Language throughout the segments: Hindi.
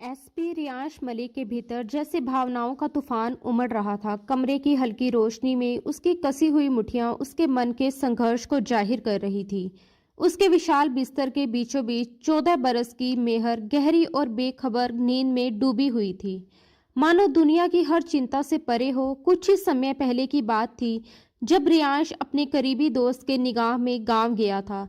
एसपी रियांश मलिक के भीतर जैसे भावनाओं का तूफान उमड़ रहा था। कमरे की हल्की रोशनी में उसकी कसी हुई मुठ्ठियां उसके मन के संघर्ष को जाहिर कर रही थी। उसके विशाल बिस्तर के बीचों बीच 14 बरस की मेहर गहरी और बेखबर नींद में डूबी हुई थी, मानो दुनिया की हर चिंता से परे हो। कुछ ही समय पहले की बात थी जब रियांश अपने करीबी दोस्त के निगाह में गांव गया था।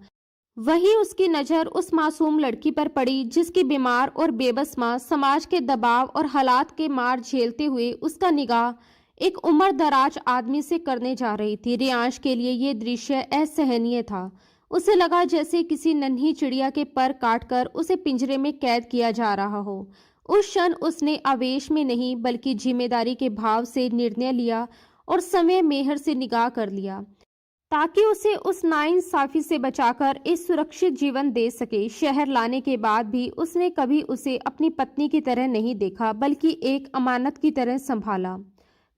वही उसकी नज़र उस मासूम लड़की पर पड़ी जिसकी बीमार और बेबस माँ समाज के दबाव और हालात के मार झेलते हुए उसका निगाह एक उम्र दराज आदमी से करने जा रही थी। रियांश के लिए ये दृश्य असहनीय था। उसे लगा जैसे किसी नन्ही चिड़िया के पर काटकर उसे पिंजरे में कैद किया जा रहा हो। उस क्षण उसने आवेश में नहीं बल्कि जिम्मेदारी के भाव से निर्णय लिया और समय मेहर से निगाह कर लिया ताकि उसे उस नाइंसाफी से बचाकर एक सुरक्षित जीवन दे सके। शहर लाने के बाद भी उसने कभी उसे अपनी पत्नी की तरह नहीं देखा बल्कि एक अमानत की तरह संभाला।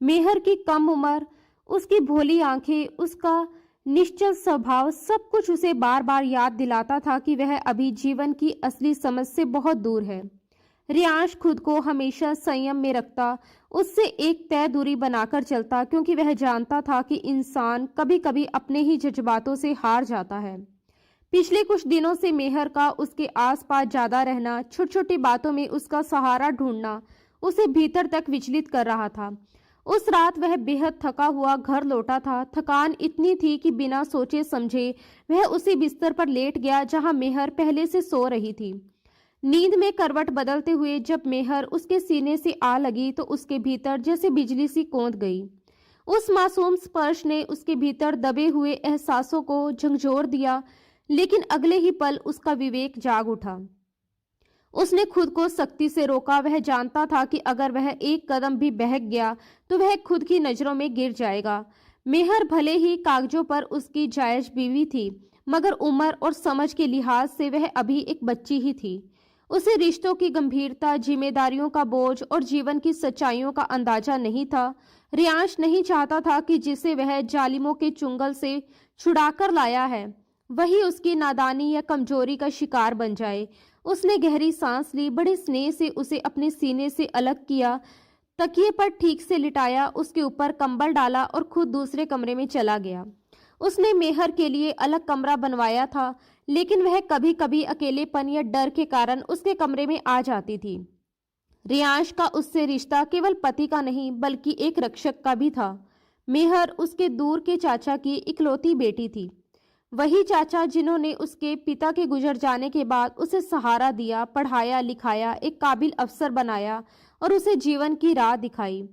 मेहर की कम उम्र, उसकी भोली आंखें, उसका निश्चल स्वभाव, सब कुछ उसे बार बार याद दिलाता था कि वह अभी जीवन की असली समझ से बहुत दूर है। रियांश खुद को हमेशा संयम में रखता, उससे एक तय दूरी बनाकर चलता, क्योंकि वह जानता था कि इंसान कभी कभी अपने ही जज्बातों से हार जाता है। पिछले कुछ दिनों से मेहर का उसके आसपास ज्यादा रहना, छोटी छोटी बातों में उसका सहारा ढूंढना उसे भीतर तक विचलित कर रहा था। उस रात वह बेहद थका हुआ घर लौटा था। थकान इतनी थी कि बिना सोचे समझे वह उसी बिस्तर पर लेट गया जहां मेहर पहले से सो रही थी। नींद में करवट बदलते हुए जब मेहर उसके सीने से आ लगी तो उसके भीतर जैसे बिजली सी कौंध गई। उस मासूम स्पर्श ने उसके भीतर दबे हुए एहसासों को झंझोर दिया, लेकिन अगले ही पल उसका विवेक जाग उठा। उसने खुद को सख्ती से रोका। वह जानता था कि अगर वह एक कदम भी बहक गया तो वह खुद की नजरों में गिर जाएगा। मेहर भले ही कागजों पर उसकी जायज बीवी थी, मगर उम्र और समझ के लिहाज से वह अभी एक बच्ची ही थी। उसे रिश्तों की गंभीरता, जिम्मेदारियों का बोझ और जीवन की सच्चाइयों का अंदाजा नहीं था। रियांश नहीं चाहता था कि जिसे वह जालिमों के चुंगल से छुड़ाकर लाया है वही उसकी नादानी या कमजोरी का शिकार बन जाए। उसने गहरी सांस ली, बड़े स्नेह से उसे अपने सीने से अलग किया, तकिए पर ठीक से लिटाया, उसके ऊपर कंबल डाला और खुद दूसरे कमरे में चला गया। उसने मेहर के लिए अलग कमरा बनवाया था, लेकिन वह कभी कभी अकेलेपन या डर के कारण उसके कमरे में आ जाती थी। रियांश का उससे रिश्ता केवल पति का नहीं बल्कि एक रक्षक का भी था। मेहर उसके दूर के चाचा की इकलौती बेटी थी, वही चाचा जिन्होंने उसके पिता के गुजर जाने के बाद उसे सहारा दिया, पढ़ाया लिखाया, एक काबिल अफसर बनाया और उसे जीवन की राह दिखाई।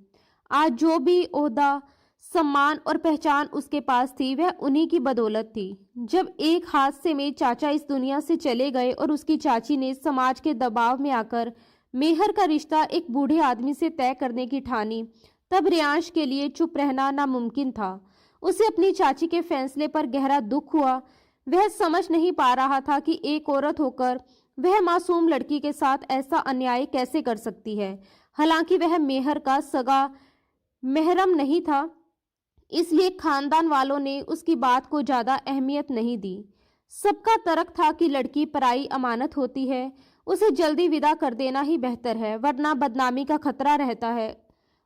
आज जो भी ओहदा, सम्मान और पहचान उसके पास थी वह उन्हीं की बदौलत थी। जब एक हादसे में चाचा इस दुनिया से चले गए और उसकी चाची ने समाज के दबाव में आकर मेहर का रिश्ता एक बूढ़े आदमी से तय करने की ठानी, तब रियांश के लिए चुप रहना नामुमकिन था। उसे अपनी चाची के फैसले पर गहरा दुख हुआ। वह समझ नहीं पा रहा था कि एक औरत होकर वह मासूम लड़की के साथ ऐसा अन्याय कैसे कर सकती है। हालांकि वह मेहर का सगा महरम नहीं था, इसलिए खानदान वालों ने उसकी बात को ज्यादा अहमियत नहीं दी। सबका तर्क था कि लड़की पराई अमानत होती है, उसे जल्दी विदा कर देना ही बेहतर है, वरना बदनामी का खतरा रहता है।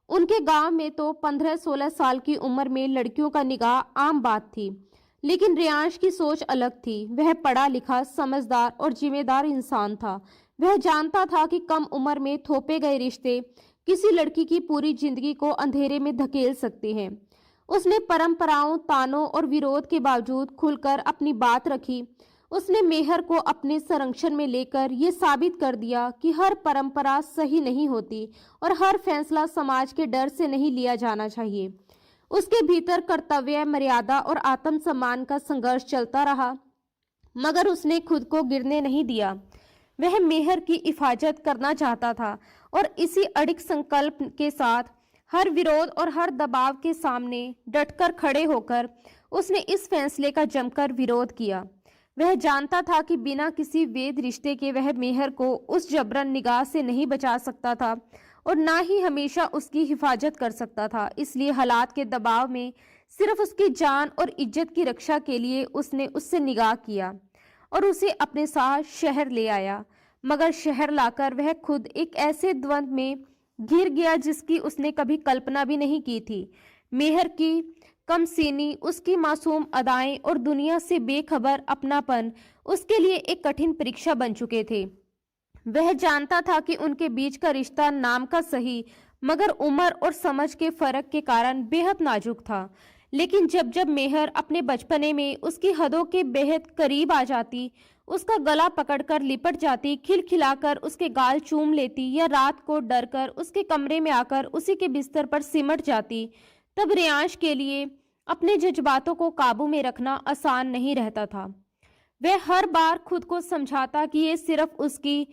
उनके गांव में तो 15-16 साल की उम्र में लड़कियों का निकाह आम बात थी, लेकिन रियांश की सोच अलग थी। वह पढ़ा लिखा, समझदार और जिम्मेदार इंसान था। वह जानता था कि कम उम्र में थोपे गए रिश्ते किसी लड़की की पूरी जिंदगी को अंधेरे में धकेल सकते हैं। उसने परंपराओं, तानों और विरोध के बावजूद खुलकर अपनी बात रखी। उसने मेहर को अपने संरक्षण में लेकर ये साबित कर दिया कि हर परंपरा सही नहीं होती और हर फैसला समाज के डर से नहीं लिया जाना चाहिए। उसके भीतर कर्तव्य, मर्यादा और आत्मसम्मान का संघर्ष चलता रहा, मगर उसने खुद को गिरने नहीं दिया। वह मेहर की हिफाजत करना चाहता था और इसी अड़िग संकल्प के साथ हर विरोध और हर दबाव के सामने डटकर खड़े होकर उसने इस फैसले का जमकर विरोध किया। वह जानता था कि बिना किसी वैध रिश्ते के वह मेहर को उस जबरन निगाह से नहीं बचा सकता था और ना ही हमेशा उसकी हिफाजत कर सकता था। इसलिए हालात के दबाव में सिर्फ उसकी जान और इज्जत की रक्षा के लिए उसने उससे निगाह किया और उसे अपने साथ शहर ले आया। मगर शहर लाकर वह खुद एक ऐसे द्वंद में घिर गया जिसकी उसने कभी कल्पना भी नहीं की थी। मेहर की कमसीनी, उसकी मासूम अदाएं और दुनिया से बेखबर अपनापन उसके लिए एक कठिन परीक्षा बन चुके थे। वह जानता था कि उनके बीच का रिश्ता नाम का सही, मगर उम्र और समझ के फर्क के कारण बेहद नाजुक था। लेकिन जब जब मेहर अपने बचपने में उसकी हदों के बेहद करीब आ जाती, उसका गला पकड़कर लिपट जाती, खिलखिलाकर उसके गाल चूम लेती या रात को डरकर उसके कमरे में आकर उसी के बिस्तर पर सिमट जाती, तब रियांश के लिए अपने जज्बातों को काबू में रखना आसान नहीं रहता था। वह हर बार खुद को समझाता कि ये सिर्फ उसकी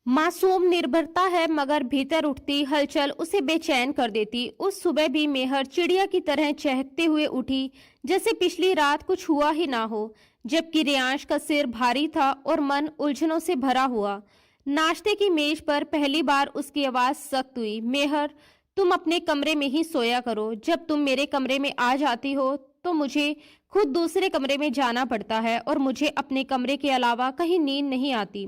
मासूम निर्भरता है, मगर भीतर उठती हलचल उसे बेचैन कर देती। उस सुबह भी मेहर चिड़िया की तरह चहकते हुए उठी, जैसे पिछली रात कुछ हुआ ही ना हो, जबकि रियांश का सिर भारी था और मन उलझनों से भरा हुआ। नाश्ते की मेज पर पहली बार उसकी आवाज सख्त हुई, मेहर, तुम अपने कमरे में ही सोया करो। जब तुम मेरे कमरे में आ जाती हो तो मुझे खुद दूसरे कमरे में जाना पड़ता है और मुझे अपने कमरे के अलावा कहीं नींद नहीं आती।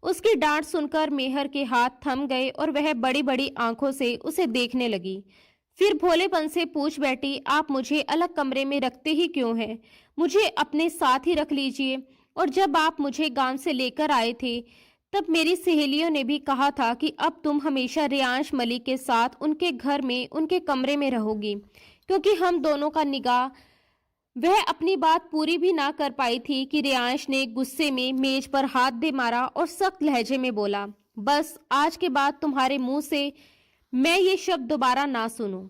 उसकी डांट सुनकर मेहर के हाथ थम गए और वह बड़ी बड़ी आंखों से उसे देखने लगी। फिर भोलेपन से पूछ बैठी, आप मुझे अलग कमरे में रखते ही क्यों हैं? मुझे अपने साथ ही रख लीजिए। और जब आप मुझे गांव से लेकर आए थे तब मेरी सहेलियों ने भी कहा था कि अब तुम हमेशा रियांश मलिक के साथ उनके घर में उनके कमरे में रहोगी, क्योंकि हम दोनों का निगाह। वह अपनी बात पूरी भी ना कर पाई थी कि रियांश ने गुस्से में मेज पर हाथ दे मारा और सख्त लहजे में बोला, बस आज के बाद तुम्हारे मुंह से मैं ये शब्द दोबारा ना सुनूं।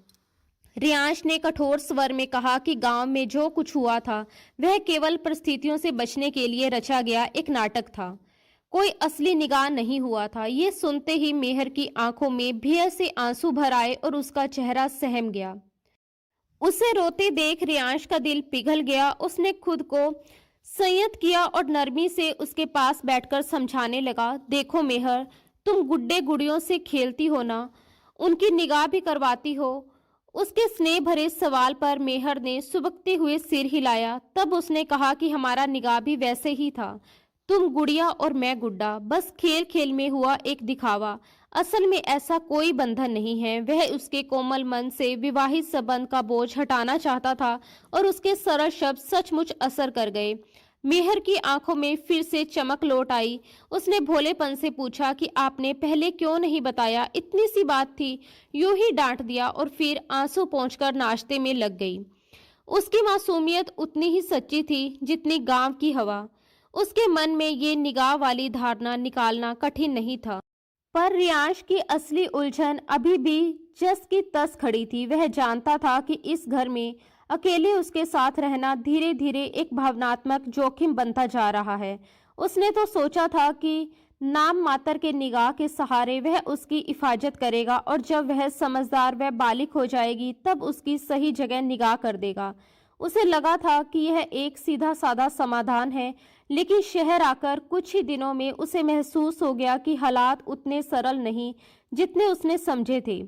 रियांश ने कठोर स्वर में कहा कि गांव में जो कुछ हुआ था वह केवल परिस्थितियों से बचने के लिए रचा गया एक नाटक था, कोई असली निगाह नहीं हुआ था। ये सुनते ही मेहर की आंखों में भय से आंसू भर आए और उसका चेहरा सहम गया। उसे रोते देख रियांश का दिल पिघल गया। उसने खुद को संयत किया और नरमी से उसके पास बैठकर समझाने लगा, देखो मेहर, तुम गुड्डे गुड़ियों से खेलती हो ना, उनकी निगाह भी करवाती हो। उसके स्नेह भरे सवाल पर मेहर ने सुबकते हुए सिर हिलाया। तब उसने कहा कि हमारा निगाह भी वैसे ही था, तुम गुड़िया और मैं गुड्डा, बस खेल खेल में हुआ एक दिखावा। असल में ऐसा कोई बंधन नहीं है। वह उसके कोमल मन से विवाहित संबंध का बोझ हटाना चाहता था और उसके सरल शब्द सचमुच असर कर गए। मेहर की आंखों में फिर से चमक लौट आई। उसने भोलेपन से पूछा कि आपने पहले क्यों नहीं बताया? इतनी सी बात थी, यूं ही डांट दिया और फिर आंसू पोंछकर नाश्ते में लग गई। उसकी मासूमियत उतनी ही सच्ची थी जितनी गांव की हवा। उसके मन में ये निगाह वाली धारणा निकालना कठिन नहीं था, पर रियांश की असली उलझन अभी भी जस की तस खड़ी थी। वह जानता था कि इस घर में अकेले उसके साथ रहना धीरे धीरे एक भावनात्मक जोखिम बनता जा रहा है। उसने तो सोचा था कि नाम मात्र के निगाह के सहारे वह उसकी हिफाजत करेगा और जब वह समझदार व बालिग हो जाएगी तब उसकी सही जगह निगाह कर देगा। उसे लगा था कि यह एक सीधा साधा समाधान है, लेकिन शहर आकर कुछ ही दिनों में उसे महसूस हो गया कि हालात उतने सरल नहीं जितने उसने समझे थे।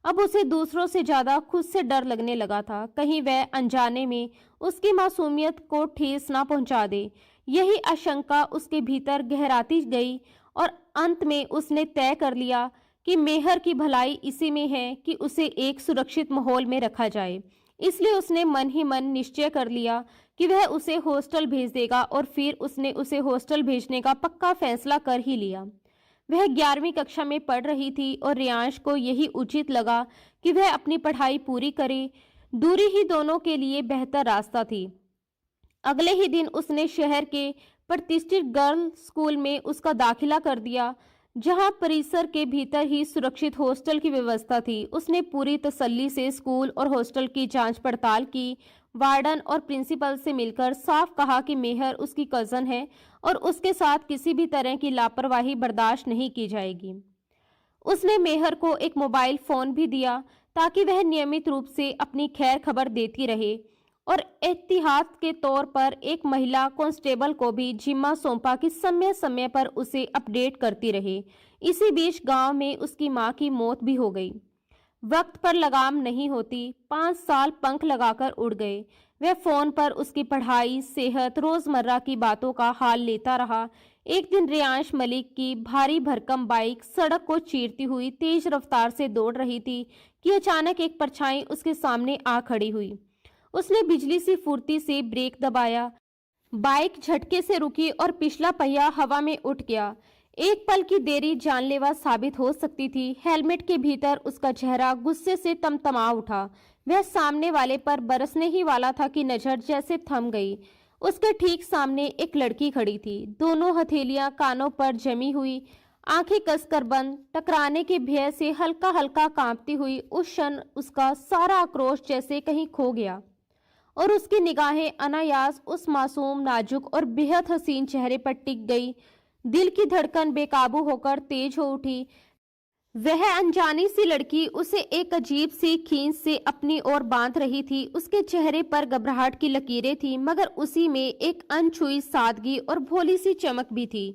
अब उसे दूसरों से ज्यादा खुद से डर लगने लगा था, कहीं वह अनजाने में उसकी मासूमियत को ठेस ना पहुंचा दे। यही आशंका उसके भीतर गहराती गई और अंत में उसने तय कर लिया कि मेहर की भलाई इसी में है कि उसे एक सुरक्षित माहौल में रखा जाए। इसलिए उसने मन ही मन निश्चय कर लिया कि वह उसे हॉस्टल भेज देगा और फिर उसने उसे हॉस्टल भेजने का पक्का फैसला कर ही लिया। वह 11वीं कक्षा में पढ़ रही थी और रियांश को यही उचित लगा कि वह अपनी पढ़ाई पूरी करे। दूरी ही दोनों के लिए बेहतर रास्ता थी। अगले ही दिन उसने शहर के प्रतिष्ठित गर्ल्स स्कूल में उसका दाखिला कर दिया, जहां परिसर के भीतर ही सुरक्षित हॉस्टल की व्यवस्था थी। उसने पूरी तसल्ली से स्कूल और हॉस्टल की जांच पड़ताल की। वार्डन और प्रिंसिपल से मिलकर साफ कहा कि मेहर उसकी कज़न है और उसके साथ किसी भी तरह की लापरवाही बर्दाश्त नहीं की जाएगी। उसने मेहर को एक मोबाइल फ़ोन भी दिया ताकि वह नियमित रूप से अपनी खैर खबर देती रहे और एहतियात के तौर पर एक महिला कांस्टेबल को भी जिम्मा सौंपा कि समय समय पर उसे अपडेट करती रहे। इसी बीच गांव में उसकी मां की मौत भी हो गई। वक्त पर लगाम नहीं होती, 5 साल पंख लगाकर उड़ गए। वह फोन पर उसकी पढ़ाई, सेहत, रोजमर्रा की बातों का हाल लेता रहा। एक दिन रियांश मलिक की भारी भरकम बाइक सड़क को चीरती हुई तेज रफ्तार से दौड़ रही थी कि अचानक एक परछाई उसके सामने आ खड़ी हुई। उसने बिजली सी फुर्ती से ब्रेक दबाया, बाइक झटके से रुकी और पिछला पहिया हवा में उठ गया। एक पल की देरी जानलेवा साबित हो सकती थी। हेलमेट के भीतर उसका चेहरा गुस्से से तमतमा उठा। वह सामने वाले पर बरसने ही वाला था कि नजर जैसे थम गई। उसके ठीक सामने एक लड़की खड़ी थी, दोनों हथेलियां कानों पर जमी हुई, आंखें कसकर बंद, टकराने के भय से हल्का हल्का कांपती हुई। उस क्षण उसका सारा आक्रोश जैसे कहीं खो गया और उसकी निगाहें अनायास उस मासूम, नाजुक और बेहद हसीन चेहरे पर टिक गई। दिल की धड़कन बेकाबू होकर तेज हो उठी। वह अनजानी सी लड़की उसे एक अजीब सी खींच से अपनी ओर बांध रही थी। उसके चेहरे पर घबराहट की लकीरें थीं, मगर उसी में एक अनछुई सादगी और भोली सी चमक भी थी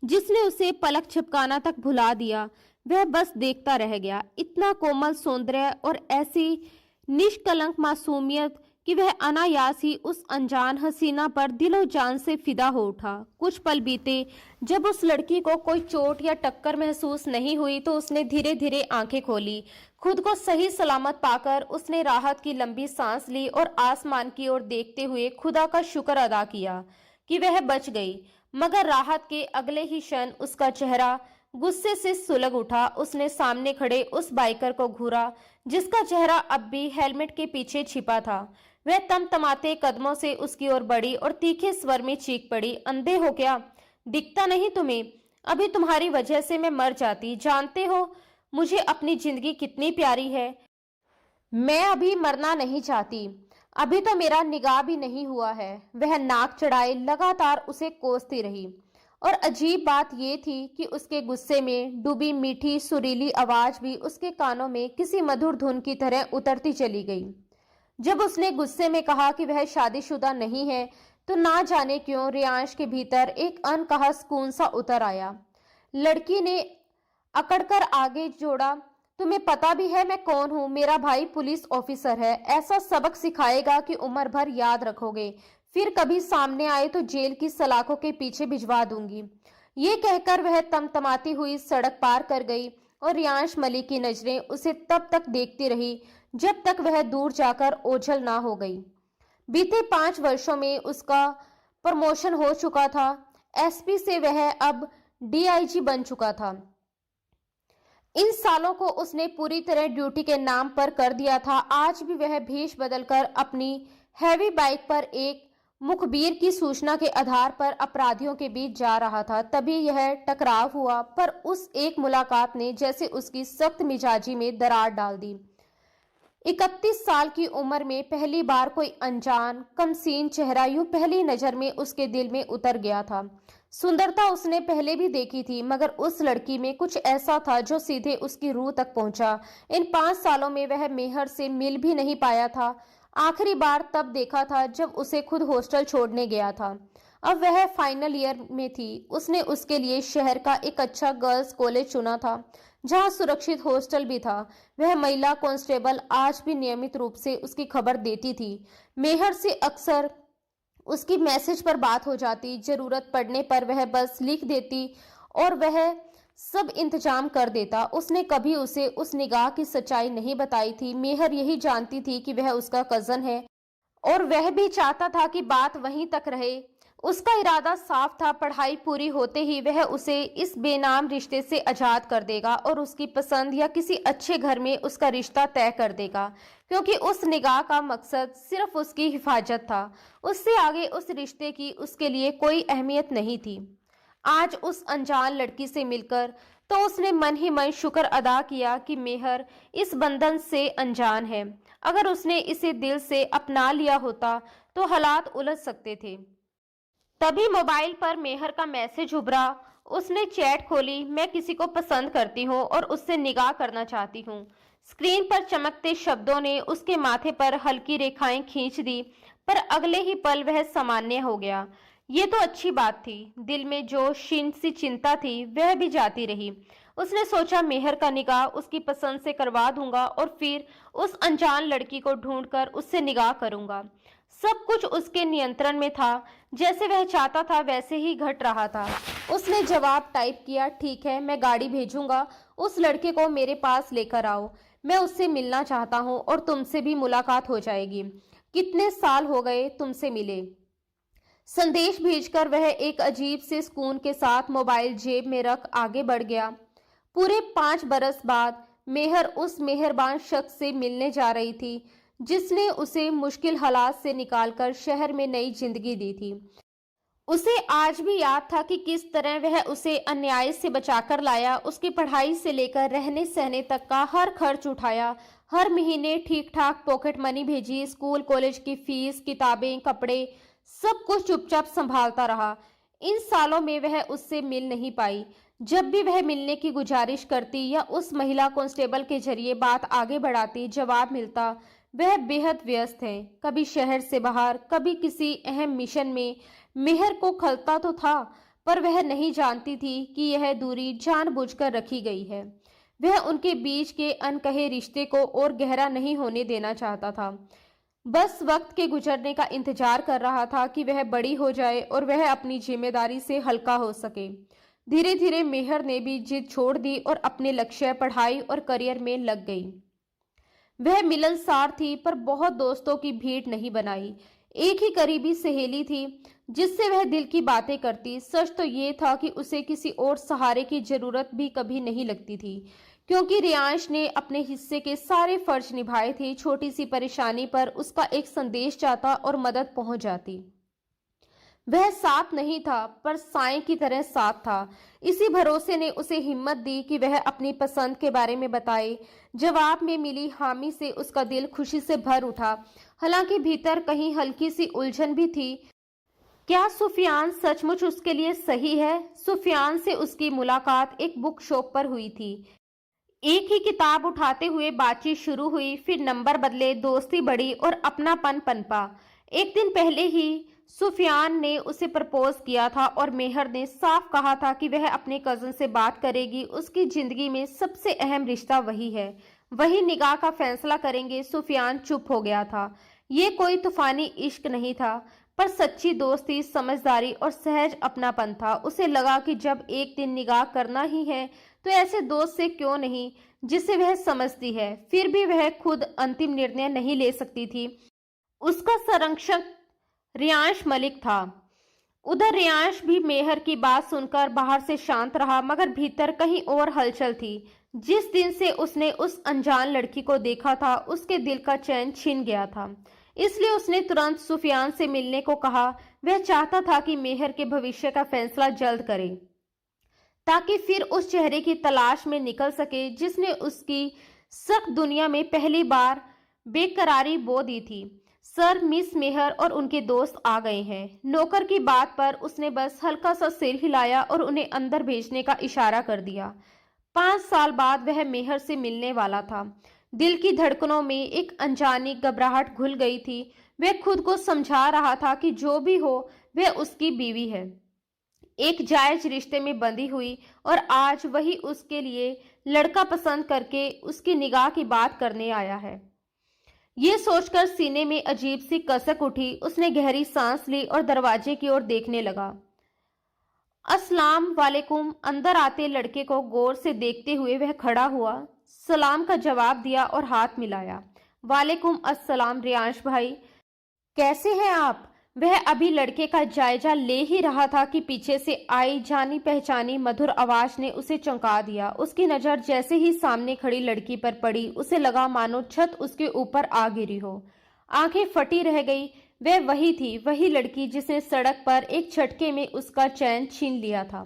जिसने उसे पलक झपकाना तक भुला दिया। वह बस देखता रह गया। इतना कोमल सौंदर्य और ऐसी निष्कलंक मासूमियत कि वह अनायास ही उस अनजान हसीना पर दिलो जान से फिदा हो उठा। कुछ पल बीते। जब उस लड़की को कोई चोट या टक्कर महसूस नहीं हुई तो उसने धीरे धीरे आंखें खोली। खुद को सही सलामत पाकर उसने राहत की लंबी सांस ली और आसमान की ओर देखते हुए खुदा का शुक्र अदा किया कि वह बच गई। मगर राहत के अगले ही क्षण उसका चेहरा गुस्से से सुलग उठा। उसने सामने खड़े उस बाइकर को घूरा जिसका चेहरा अब भी हेलमेट के पीछे छिपा था। वह तमतमाते कदमों से उसकी ओर बढ़ी और तीखे स्वर में चीख पड़ी, अंधे हो क्या? दिखता नहीं तुम्हें? अभी तुम्हारी वजह से मैं मर जाती। जानते हो मुझे अपनी जिंदगी कितनी प्यारी है। मैं अभी मरना नहीं चाहती। अभी तो मेरा निगाह भी नहीं हुआ है। वह नाक चढ़ाए लगातार उसे कोसती रही और अजीब बात यह थी कि उसके गुस्से में डूबी मीठी सुरीली आवाज भी उसके कानों में किसी मधुर धुन की तरह उतरती चली गई। जब उसने गुस्से में कहा कि वह शादीशुदा नहीं है तो ना जाने क्यों रियांश के भीतर एक अनकहा सुकून सा उतर आया। लड़की ने अकड़कर आगे जोड़ा, तुम्हें पता भी है मैं कौन हूँ? मेरा भाई पुलिस ऑफिसर है। ऐसा सबक सिखाएगा कि उम्र भर याद रखोगे। फिर कभी सामने आए तो जेल की सलाखों के पीछे भिजवा दूंगी। ये कहकर वह तमतमाती हुई सड़क पार कर गई और रियांश मलिक की नजरें उसे तब तक देखती रही जब तक वह दूर जाकर ओझल ना हो गई। बीते 5 वर्षों में उसका प्रमोशन हो चुका था। एसपी से वह अब डीआईजी बन चुका था। इन सालों को उसने पूरी तरह ड्यूटी के नाम पर कर दिया था। आज भी वह भेष बदलकर अपनी हैवी बाइक पर एक मुखबिर की सूचना के आधार पर अपराधियों के बीच जा रहा था। तभी यह टकराव हुआ, पर उस एक मुलाकात ने जैसे उसकी सख्त मिजाजी में दरार डाल दी। 31 साल की उम्र में पहली बार कोई अनजान कमसीन चेहरा यूं पहली नजर में उसके दिल में उतर गया था। सुंदरता उसने पहले भी देखी थी, मगर उस लड़की में कुछ ऐसा था जो सीधे उसकी रूह तक पहुंचा। इन 5 सालों में वह मेहर से मिल भी नहीं पाया था। आखिरी बार तब देखा था जब उसे खुद हॉस्टल छोड़ने गया था। अब वह फाइनल ईयर में थी। उसने उसके लिए शहर का एक अच्छा गर्ल्स कॉलेज चुना था जहां सुरक्षित हॉस्टल भी था। वह महिला कांस्टेबल आज भी नियमित रूप से उसकी खबर देती थी। मेहर से अक्सर उसकी मैसेज पर बात हो जाती। जरूरत पड़ने पर वह बस लिख देती और वह सब इंतजाम कर देता। उसने कभी उसे उस निगाह की सच्चाई नहीं बताई थी। मेहर यही जानती थी कि वह उसका कजन है और वह भी चाहता था कि बात वहीं तक रहे। उसका इरादा साफ था, पढ़ाई पूरी होते ही वह उसे इस बेनाम रिश्ते से आजाद कर देगा और उसकी पसंद या किसी अच्छे घर में उसका रिश्ता तय कर देगा, क्योंकि उस निगाह का मकसद सिर्फ उसकी हिफाजत था। उससे आगे उस रिश्ते की उसके लिए कोई अहमियत नहीं थी। आज उस अनजान लड़की से मिलकर तो उसने मन ही मन शुक्र अदा किया कि मेहर इस बंधन से अनजान है। अगर उसने इसे दिल से अपना लिया होता तो हालात उलझ सकते थे। तभी मोबाइल पर मेहर का मैसेज उभरा। उसने चैट खोली। मैं किसी को पसंद करती हूँ और उससे निगाह करना चाहती हूँ। स्क्रीन पर चमकते शब्दों ने उसके माथे पर हल्की रेखाएं खींच दी, पर अगले ही पल वह सामान्य हो गया। ये तो अच्छी बात थी। दिल में जो क्षीण सी चिंता थी वह भी जाती रही। उसने सोचा मेहर का निगाह उसकी पसंद से करवा दूंगा और फिर उस अनजान लड़की को ढूंढकर उससे निगाह करूंगा। सब कुछ उसके नियंत्रण में था। जैसे वह चाहता था वैसे ही घट रहा था। उसने जवाब टाइप किया, ठीक है, मैं गाड़ी भेजूंगा। उस लड़के को मेरे पास लेकर आओ। मैं उससे मिलना चाहता हूँ और तुमसे भी मुलाकात हो जाएगी। कितने साल हो गए तुमसे मिले। संदेश भेजकर वह एक अजीब से सुकून के साथ मोबाइल जेब में रख आगे बढ़ गया। पूरे 5 बरस बाद मेहर उस मेहरबान शख्स से मिलने जा रही थी जिसने उसे मुश्किल हालात से निकालकर शहर में नई जिंदगी दी थी। उसे आज भी याद था कि किस तरह वह उसे अन्याय से बचाकर लाया। उसकी पढ़ाई से लेकर रहने सहने तक का हर खर्च उठाया। हर महीने ठीक ठाक पॉकेट मनी भेजी। स्कूल कॉलेज की फीस, किताबें, कपड़े, सब कुछ चुपचाप संभालता रहा। इन सालों में वह उससे मिल नहीं पाई। जब भी वह मिलने की गुजारिश करती या उस महिला कांस्टेबल के जरिए बात आगे बढ़ाती, जवाब मिलता, वह बेहद व्यस्त है। कभी शहर से बाहर, कभी किसी अहम मिशन में। मेहर को खलता तो था, पर वह नहीं जानती थी कि यह दूरी जानबूझकर रखी गई है। वह उनके बीच के अनकहे रिश्ते को और गहरा नहीं होने देना चाहता था। बस वक्त के गुजरने का इंतजार कर रहा था कि वह बड़ी हो जाए और वह अपनी जिम्मेदारी से हल्का हो सके। धीरे धीरे मेहर ने भी जिद छोड़ दी और अपने लक्ष्य, पढ़ाई और करियर में लग गई। वह मिलनसार थी, पर बहुत दोस्तों की भीड़ नहीं बनाई। एक ही करीबी सहेली थी जिससे वह दिल की बातें करती। सच तो ये था कि उसे किसी और सहारे की जरूरत भी कभी नहीं लगती थी, क्योंकि रियांश ने अपने हिस्से के सारे फर्ज निभाए थे। छोटी सी परेशानी पर उसका एक संदेश जाता और मदद पहुंच जाती। वह साथ नहीं था, पर साएं की तरह साथ था। इसी भरोसे ने उसे हिम्मत दी कि वह अपनी पसंद के बारे में बताए। जवाब में मिली हामी से उसका दिल खुशी से भर उठा। हालांकि भीतर कहीं हल्की सी उलझन भी थी। क्या सुफियान सचमुच उसके लिए सही है? सुफियान से उसकी मुलाकात एक बुक शॉप पर हुई थी। एक ही किताब उठाते हुए बातचीत शुरू हुई, फिर नंबर बदले, दोस्ती बढ़ी और अपनापन पनपा। एक दिन पहले ही सुफियान ने उसे प्रपोज किया था और मेहर ने साफ कहा था कि वह अपने कजन से बात करेगी। उसकी जिंदगी में सबसे अहम रिश्ता वही है, वही निगाह का फैसला करेंगे। सुफियान चुप हो गया था। ये कोई तूफानी इश्क नहीं था, पर सच्ची दोस्ती, समझदारी और सहज अपनापन था। उसे लगा कि जब एक दिन निगाह करना ही है तो ऐसे दोस्त से क्यों नहीं जिसे वह समझती है। फिर भी वह खुद अंतिम निर्णय नहीं ले सकती थी। उसका संरक्षक रियांश मलिक था। उधर रियांश भी मेहर की बात सुनकर बाहर से शांत रहा, मगर भीतर कहीं और हलचल थी। जिस दिन से उसने उस अनजान लड़की को देखा था, उसके दिल का चैन छिन गया था। इसलिए उसने तुरंत सुफियान से मिलने को कहा। वह चाहता था कि मेहर के भविष्य का फैसला जल्द करे, ताकि फिर उस चेहरे की तलाश में निकल सके जिसने उसकी सख्त दुनिया में पहली बार बेकरारी बो दी थी। सर, मिस मेहर और उनके दोस्त आ गए हैं। नौकर की बात पर उसने बस हल्का सा सिर हिलाया और उन्हें अंदर भेजने का इशारा कर दिया। 5 साल बाद वह मेहर से मिलने वाला था। दिल की धड़कनों में एक अनजानी घबराहट घुल गई थी। वह खुद को समझा रहा था कि जो भी हो, वह उसकी बीवी है, एक जायज रिश्ते में बंधी हुई, और आज वही उसके लिए लड़का पसंद करके उसकी निगाह की बात करने आया है। ये सोचकर सीने में अजीब सी कसक उठी। उसने गहरी सांस ली और दरवाजे की ओर देखने लगा। अस्सलाम वालेकुम। अंदर आते लड़के को गौर से देखते हुए वह खड़ा हुआ, सलाम का जवाब दिया और हाथ मिलाया। वालेकुम अस्सलाम रियांश भाई, कैसे हैं आप? वह अभी लड़के का जायजा ले ही रहा था कि पीछे से आई जानी पहचानी मधुर आवाज ने उसे चौंका दिया। उसकी नजर जैसे ही सामने खड़ी लड़की पर पड़ी, उसे लगा मानो छत उसके ऊपर आ गिरी हो। आंखें फटी रह गई। वह वही थी, वही लड़की जिसने सड़क पर एक झटके में उसका चैन छीन लिया था।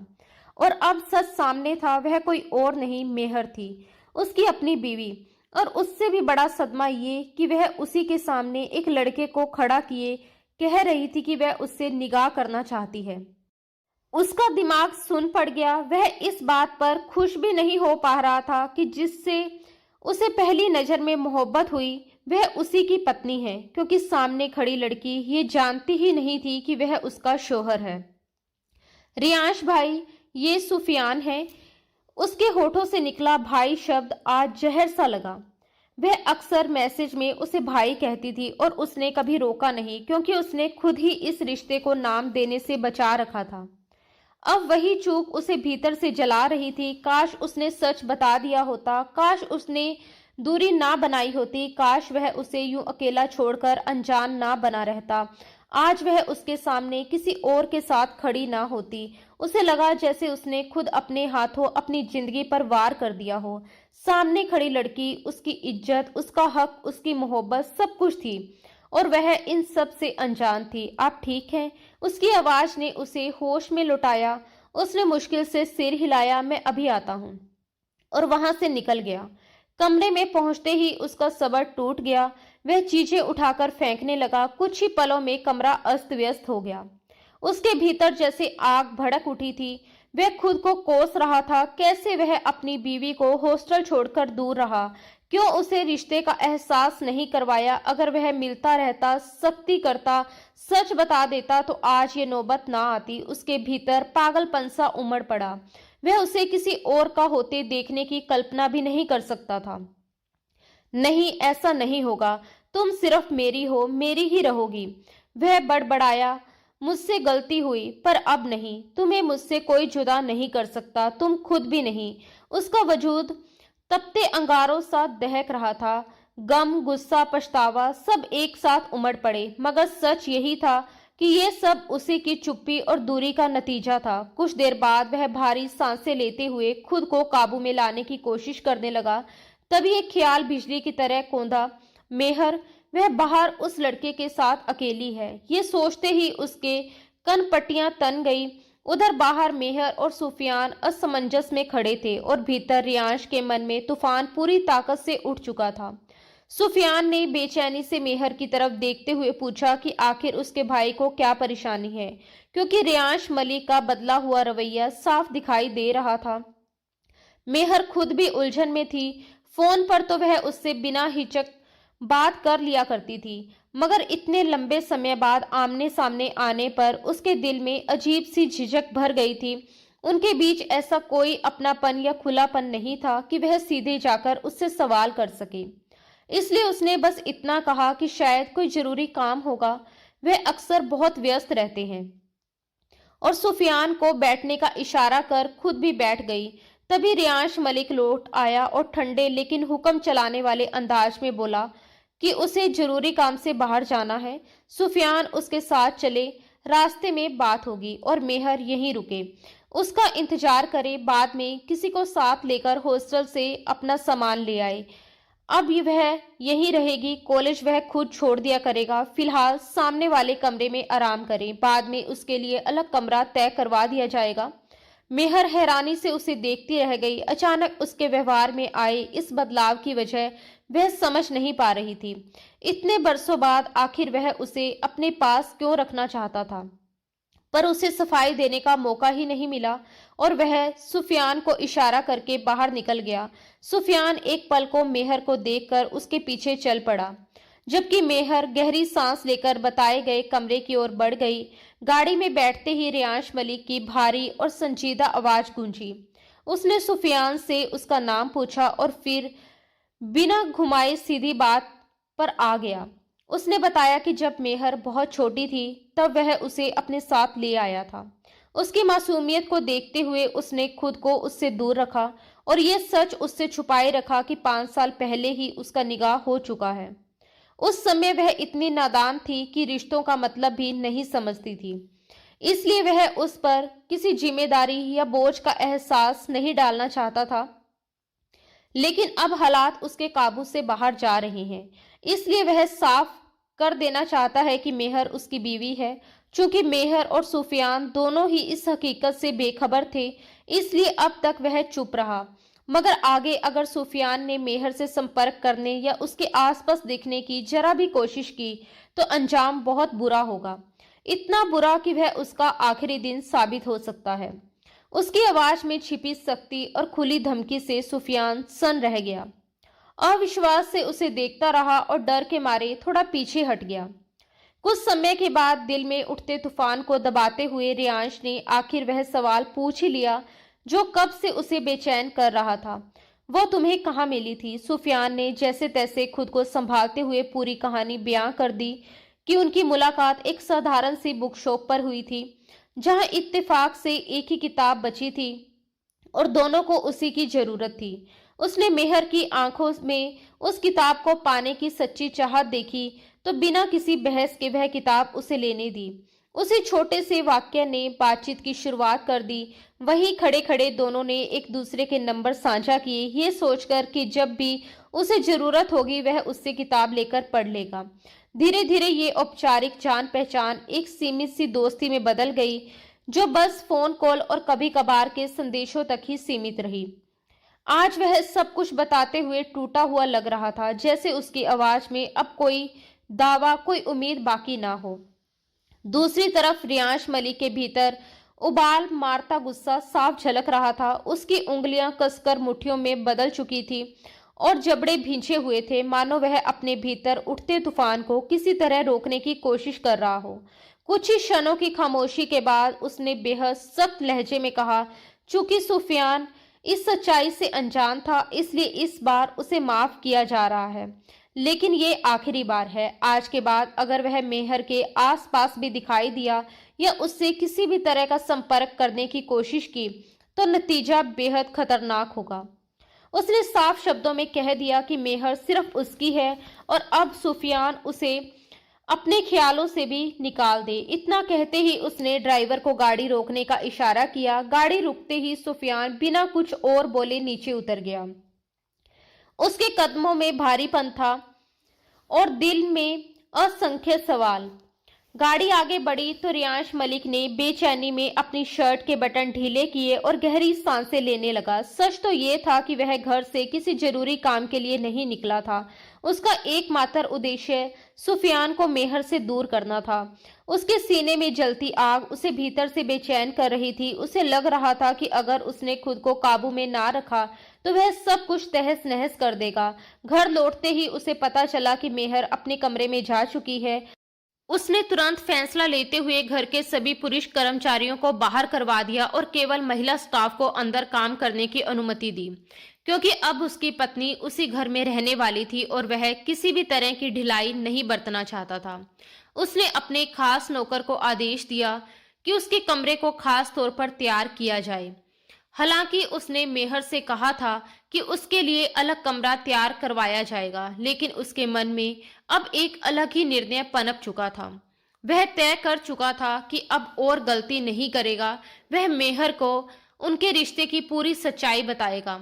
और अब सच सामने था, वह कोई और नहीं, मेहर थी, उसकी अपनी बीवी। और उससे भी बड़ा सदमा ये कि वह उसी के सामने एक लड़के को खड़ा किए कह रही थी कि वह उससे निगाह करना चाहती है। उसका दिमाग सुन पड़ गया। वह इस बात पर खुश भी नहीं हो पा रहा था कि जिससे उसे पहली नजर में मोहब्बत हुई वह उसी की पत्नी है, क्योंकि सामने खड़ी लड़की ये जानती ही नहीं थी कि वह उसका शौहर है। रियांश भाई, ये सुफियान है। उसके होठों से निकला भाई शब्द आज जहर सा लगा। वह अक्सर मैसेज में उसे भाई कहती थी और उसने कभी रोका नहीं, क्योंकि उसने खुद ही इस रिश्ते को नाम देने से बचा रखा था। अब वही चूक उसे भीतर से जला रही थी। काश उसने सच बता दिया होता, काश उसने दूरी ना बनाई होती, काश वह उसे यूं अकेला छोड़कर अनजान ना बना रहता। आज वह उसके सामने किसी और के साथ खड़ी ना होती। उसे लगा जैसे उसने खुद अपने हाथों अपनी जिंदगी पर वार कर दिया हो। सामने खड़ी लड़की, उसकी इज्जत, उसका हक, उसकी मोहब्बत, सब कुछ थी और वह इन सब से अनजान थी। आप ठीक हैं? उसकी आवाज ने उसे होश में लौटाया। उसने मुश्किल से सिर हिलाया। मैं अभी आता हूं, और वहां से निकल गया। कमरे में पहुंचते ही उसका सब्र टूट गया। वह चीजें उठाकर फेंकने लगा। कुछ ही पलों में कमरा अस्त व्यस्त हो गया। उसके भीतर जैसे आग भड़क उठी थी। वह खुद को कोस रहा था। कैसे वह अपनी बीवी को हॉस्टल छोड़कर दूर रहा? क्यों उसे रिश्ते का एहसास नहीं करवाया? अगर वह मिलता रहता, सख्ती करता, सच बता देता, तो आज ये नौबत ना आती। उसके भीतर पागलपन सा उमड़ पड़ा। वह उसे किसी और का होते देखने की कल्पना भी नहीं कर सकता था। नहीं, ऐसा नहीं होगा। तुम सिर्फ मेरी हो, मेरी ही रहोगी। वह बड़बड़ाया। मुझसे गलती हुई, पर अब नहीं। तुम्हें मुझसे कोई जुदा नहीं कर सकता, तुम खुद भी नहीं। उसका वजूद तपते अंगारों सा दहक रहा था। गम, गुस्सा, पछतावा सब एक साथ उमड़ पड़े। मगर सच यही था कि ये सब उसी की चुप्पी और दूरी का नतीजा था। कुछ देर बाद वह भारी सांसें लेते हुए खुद को काबू में लाने की कोशिश करने लगा। तभी एक ख्याल बिजली की तरह कौंधा। मेहर, वह बाहर उस लड़के के साथ अकेली है। ये सोचते ही उसके कनपट्टियां तन गई। उधर बाहर मेहर और सुफियान असमंजस में खड़े थे और भीतर रियांश के मन में तूफान पूरी ताकत से उठ चुका था। सुफियान ने बेचैनी से मेहर की तरफ देखते हुए पूछा कि आखिर उसके भाई को क्या परेशानी है, क्योंकि रियांश मलिक का बदला हुआ रवैया साफ दिखाई दे रहा था। मेहर खुद भी उलझन में थी। फोन पर तो वह उससे बिना हिचक बात कर लिया करती थी, मगर इतने लंबे समय बाद आमने सामने आने पर उसके दिल में अजीब सी झिझक भर गई थी। उनके बीच ऐसा कोई अपनापन या खुलापन नहीं था कि वह सीधे जाकर उससे सवाल कर सके। इसलिए उसने बस इतना कहा कि शायद कोई जरूरी काम होगा। वह अक्सर बहुत व्यस्त रहते हैं। और सुफियान को बैठने का इशारा कर खुद भी बैठ गई। तभी रियांश मलिक लौट आया और ठंडे लेकिन हुक्म चलाने वाले अंदाज में बोला कि उसे जरूरी काम से बाहर जाना है। सुफियान उसके साथ चले। रास्ते में बात होगी और मेहर यहीं रुके, उसका इंतजार करे। बाद में किसी को साथ लेकर हॉस्टल से अपना सामान ले आए। अब वह यहीं रहेगी। कॉलेज वह खुद छोड़ दिया करेगा। फिलहाल सामने वाले कमरे में आराम करें, बाद में उसके लिए अलग कमरा तय करवा दिया जाएगा। मेहर हैरानी से उसे देखती रह गई। अचानक उसके व्यवहार में आए इस बदलाव की वजह वह समझ नहीं पा रही थी। इतने बरसों बाद आखिर वह उसे अपने पास क्यों रखना चाहता था, पर उसे सफाई देने का मौका ही नहीं मिला और वह सुफियान को इशारा करके बाहर निकल गया। सुफियान एक पल को मेहर को देखकर उसके पीछे चल पड़ा, जबकि मेहर गहरी सांस लेकर बताए गए कमरे की ओर बढ़ गई। गाड़ी में बैठते ही रियांश मलिक की भारी और संजीदा आवाज गूंजी। उसने सुफियान से उसका नाम पूछा और फिर बिना घुमाए सीधी बात पर आ गया। उसने बताया कि जब मेहर बहुत छोटी थी तब वह उसे अपने साथ ले आया था। उसकी मासूमियत को देखते हुए उसने खुद को उससे दूर रखा और यह सच उससे छुपाए रखा कि 5 साल पहले ही उसका निकाह हो चुका है। उस समय वह इतनी नादान थी कि रिश्तों का मतलब भी नहीं समझती थी, इसलिए वह उस पर किसी जिम्मेदारी या बोझ का एहसास नहीं डालना चाहता था। लेकिन अब हालात उसके काबू से बाहर जा रहे हैं, इसलिए वह साफ कर देना चाहता है कि मेहर उसकी बीवी है। चूंकि मेहर और सुफियान दोनों ही इस हकीकत से बेखबर थे, इसलिए अब तक वह चुप रहा। मगर आगे अगर सुफियान ने मेहर से संपर्क करने या उसके आसपास देखने की जरा भी कोशिश की तो अंजाम बहुत बुरा होगा, इतना बुरा कि वह उसका आखिरी दिन साबित हो सकता है। उसकी आवाज में छिपी सख्ती और खुली धमकी से सुफियान सन रह गया। अविश्वास से उसे देखता रहा और डर के मारे थोड़ा पीछे हट गया। कुछ समय के बाद दिल में उठते तूफान को दबाते हुए रियांश ने आखिर वह सवाल पूछ ही लिया जो कब से उसे बेचैन कर रहा था। वो तुम्हें कहाँ मिली थी? सुफियान ने जैसे तैसे खुद को संभालते हुए पूरी कहानी बयां कर दी कि उनकी मुलाकात एक साधारण सी बुक शॉप पर हुई थी, जहां इत्तेफाक से एक ही किताब बची थी और दोनों को उसी की जरूरत थी। उसने मेहर की आंखों में उस किताब को पाने की सच्ची चाहत देखी तो बिना किसी बहस के वह किताब उसे लेने दी। उसी छोटे से वाक्य ने बातचीत की शुरुआत कर दी। वहीं खड़े खड़े दोनों ने एक दूसरे के नंबर साझा किए, ये सोचकर कि जब भी उसे जरूरत होगी वह उससे किताब लेकर पढ़ लेगा। धीरे धीरे ये औपचारिक जान पहचान एक सीमित सी दोस्ती में बदल गई, जो बस फोन कॉल और कभी कभार के संदेशों तक ही सीमित रही। आज वह सब कुछ बताते हुए टूटा हुआ लग रहा था, जैसे उसकी आवाज में अब कोई दावा, कोई उम्मीद बाकी ना हो। दूसरी तरफ रियांश मलिक के भीतर उबाल मारता गुस्सा साफ झलक रहा था। उसकी उंगलियां कसकर मुट्ठियों में बदल चुकी थी और जबड़े भींचे हुए थे, मानो वह अपने भीतर उठते तूफान को किसी तरह रोकने की कोशिश कर रहा हो। कुछ ही क्षणों की खामोशी के बाद उसने बेहद सख्त लहजे में कहा, चूंकि सुफियान इस सच्चाई से अनजान था, इसलिए इस बार उसे माफ किया जा रहा है, लेकिन ये आखिरी बार है। आज के बाद अगर वह मेहर के आसपास भी दिखाई दिया या उससे किसी भी तरह का संपर्क करने की कोशिश की तो नतीजा बेहद खतरनाक होगा। उसने साफ शब्दों में कह दिया कि मेहर सिर्फ उसकी है और अब सुफियान उसे अपने ख्यालों से भी निकाल दे। इतना कहते ही उसने ड्राइवर को गाड़ी रोकने का इशारा किया। गाड़ी रुकते ही सुफियान बिना कुछ और बोले नीचे उतर गया। उसके कदमों में भारीपन था और दिल में असंख्य सवाल। गाड़ी आगे बढ़ी तो रियांश मलिक ने बेचैनी में अपनी शर्ट के बटन ढीले किए और गहरी सांसें लेने लगा। सच तो ये था कि वह घर से किसी जरूरी काम के लिए नहीं निकला था। उसका एकमात्र उद्देश्य सुफियान को मेहर से दूर करना था। उसके सीने में जलती आग उसे भीतर से बेचैन कर रही थी। उसे लग रहा था कि अगर उसने खुद को काबू में ना रखा तो वह सब कुछ तहस नहस कर देगा। घर लौटते ही उसे पता चला कि मेहर अपने कमरे में जा चुकी है। उसने तुरंत फैसला लेते हुए घर के सभी पुरुष कर्मचारियों को बाहर करवा दिया और केवल महिला स्टाफ को अंदर काम करने की अनुमति दी, क्योंकि अब उसकी पत्नी उसी घर में रहने वाली थी और वह किसी भी तरह की ढिलाई नहीं बरतना चाहता था। उसने अपने खास नौकर को आदेश दिया कि उसके कमरे को खास तौर पर तैयार किया जाए। हालांकि उसने मेहर से कहा था कि उसके लिए अलग कमरा तैयार करवाया जाएगा, लेकिन उसके मन में अब एक अलग ही निर्णय पनप चुका था। वह तय कर चुका था कि अब और गलती नहीं करेगा। वह मेहर को उनके रिश्ते की पूरी सच्चाई बताएगा।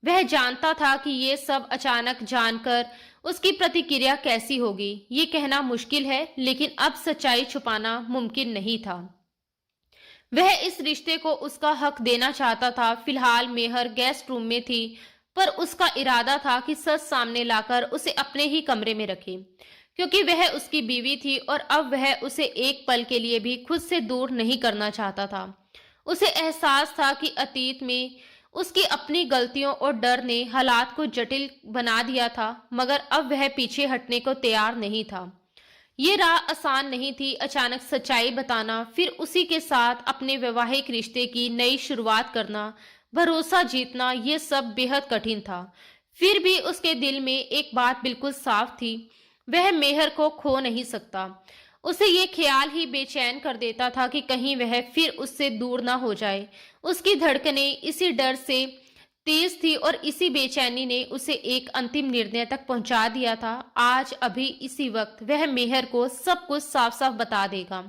वह जानता था कि ये सब अचानक जानकर उसकी प्रतिक्रिया कैसी होगी। ये कहना मुश्किल है, लेकिन अब सच्चाई छुपाना मुमकिन नहीं था। वह इस रिश्ते को उसका हक देना चाहता था। फिलहाल मेहर गेस्ट रूम में थी, पर उसका इरादा था कि सच सामने लाकर उसे अपने ही कमरे में रखे, क्योंकि वह उसकी बीवी थी और अब वह उसे एक पल के लिए भी खुद से दूर नहीं करना चाहता था। उसे एहसास था कि अतीत में उसकी अपनी गलतियों और डर ने हालात को जटिल बना दिया था, मगर अब वह पीछे हटने को तैयार नहीं था। ये राह आसान नहीं थी। अचानक सच्चाई बताना, फिर उसी के साथ अपने वैवाहिक रिश्ते की नई शुरुआत करना, भरोसा जीतना, ये सब बेहद कठिन था। फिर भी उसके दिल में एक बात बिल्कुल साफ थी, वह मेहर को खो नहीं सकता। उसे ये ख्याल ही बेचैन कर देता था कि कहीं वह फिर उससे दूर ना हो जाए। उसकी धड़कनें इसी डर से तेज थी और इसी बेचैनी ने उसे एक अंतिम निर्णय तक पहुंचा दिया था। आज अभी इसी वक्त वह मेहर को सब कुछ साफ साफ बता देगा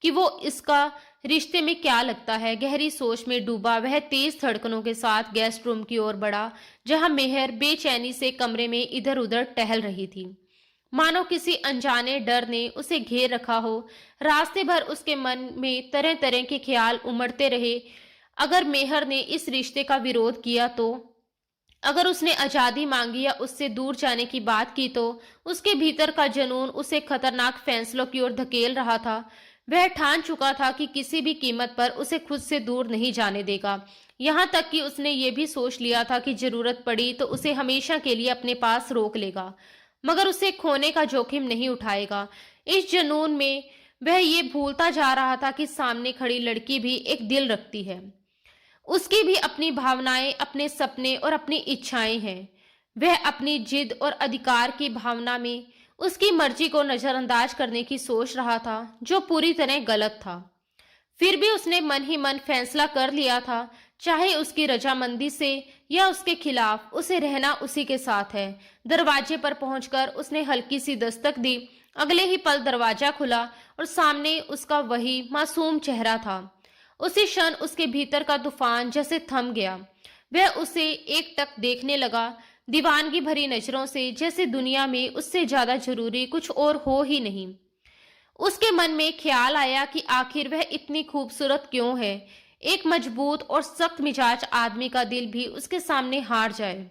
कि वो इसका रिश्ते में क्या लगता है। गहरी सोच में डूबा वह तेज धड़कनों के साथ गेस्ट रूम की ओर बढ़ा, जहां मेहर बेचैनी से कमरे में इधर उधर टहल रही थी, मानो किसी अनजाने डर ने उसे घेर रखा हो। रास्ते भर उसके मन में तरह तरह के ख्याल उमड़ते रहे। अगर मेहर ने इस रिश्ते का विरोध किया तो, अगर उसने आजादी मांगी या उससे दूर जाने की बात की तो, उसके भीतर का जुनून उसे खतरनाक फैसलों की ओर धकेल रहा था। वह ठान चुका था कि किसी भी कीमत पर उसे खुद से दूर नहीं जाने देगा। यहाँ तक कि उसने ये भी सोच लिया था कि जरूरत पड़ी तो उसे हमेशा के लिए अपने पास रोक लेगा, मगर उसे खोने का जोखिम नहीं उठाएगा। इस जुनून में वह ये भूलता जा रहा था कि सामने खड़ी लड़की भी एक दिल रखती है। उसकी भी अपनी भावनाएं, अपने सपने और अपनी इच्छाएं हैं। वह अपनी जिद और अधिकार की भावना में उसकी मर्जी को नजरअंदाज करने की सोच रहा था, जो पूरी तरह गलत था। फिर भी उसने मन ही मन फैसला कर लिया था, चाहे उसकी रजामंदी से या उसके खिलाफ, उसे रहना उसी के साथ है। दरवाजे पर पहुंचकर उसने हल्की सी दस्तक दी। अगले ही पल दरवाजा खुला और सामने उसका वही मासूम चेहरा था। उसी क्षण उसके भीतर का तूफान जैसे थम गया। वह उसे एकटक देखने लगा, दीवानगी भरी नजरों से, जैसे दुनिया में उससे ज्यादा जरूरी कुछ और हो ही नहीं। उसके मन में ख्याल आया कि आखिर वह इतनी खूबसूरत क्यों है। एक मजबूत और सख्त मिजाज आदमी का दिल भी उसके सामने हार जाए।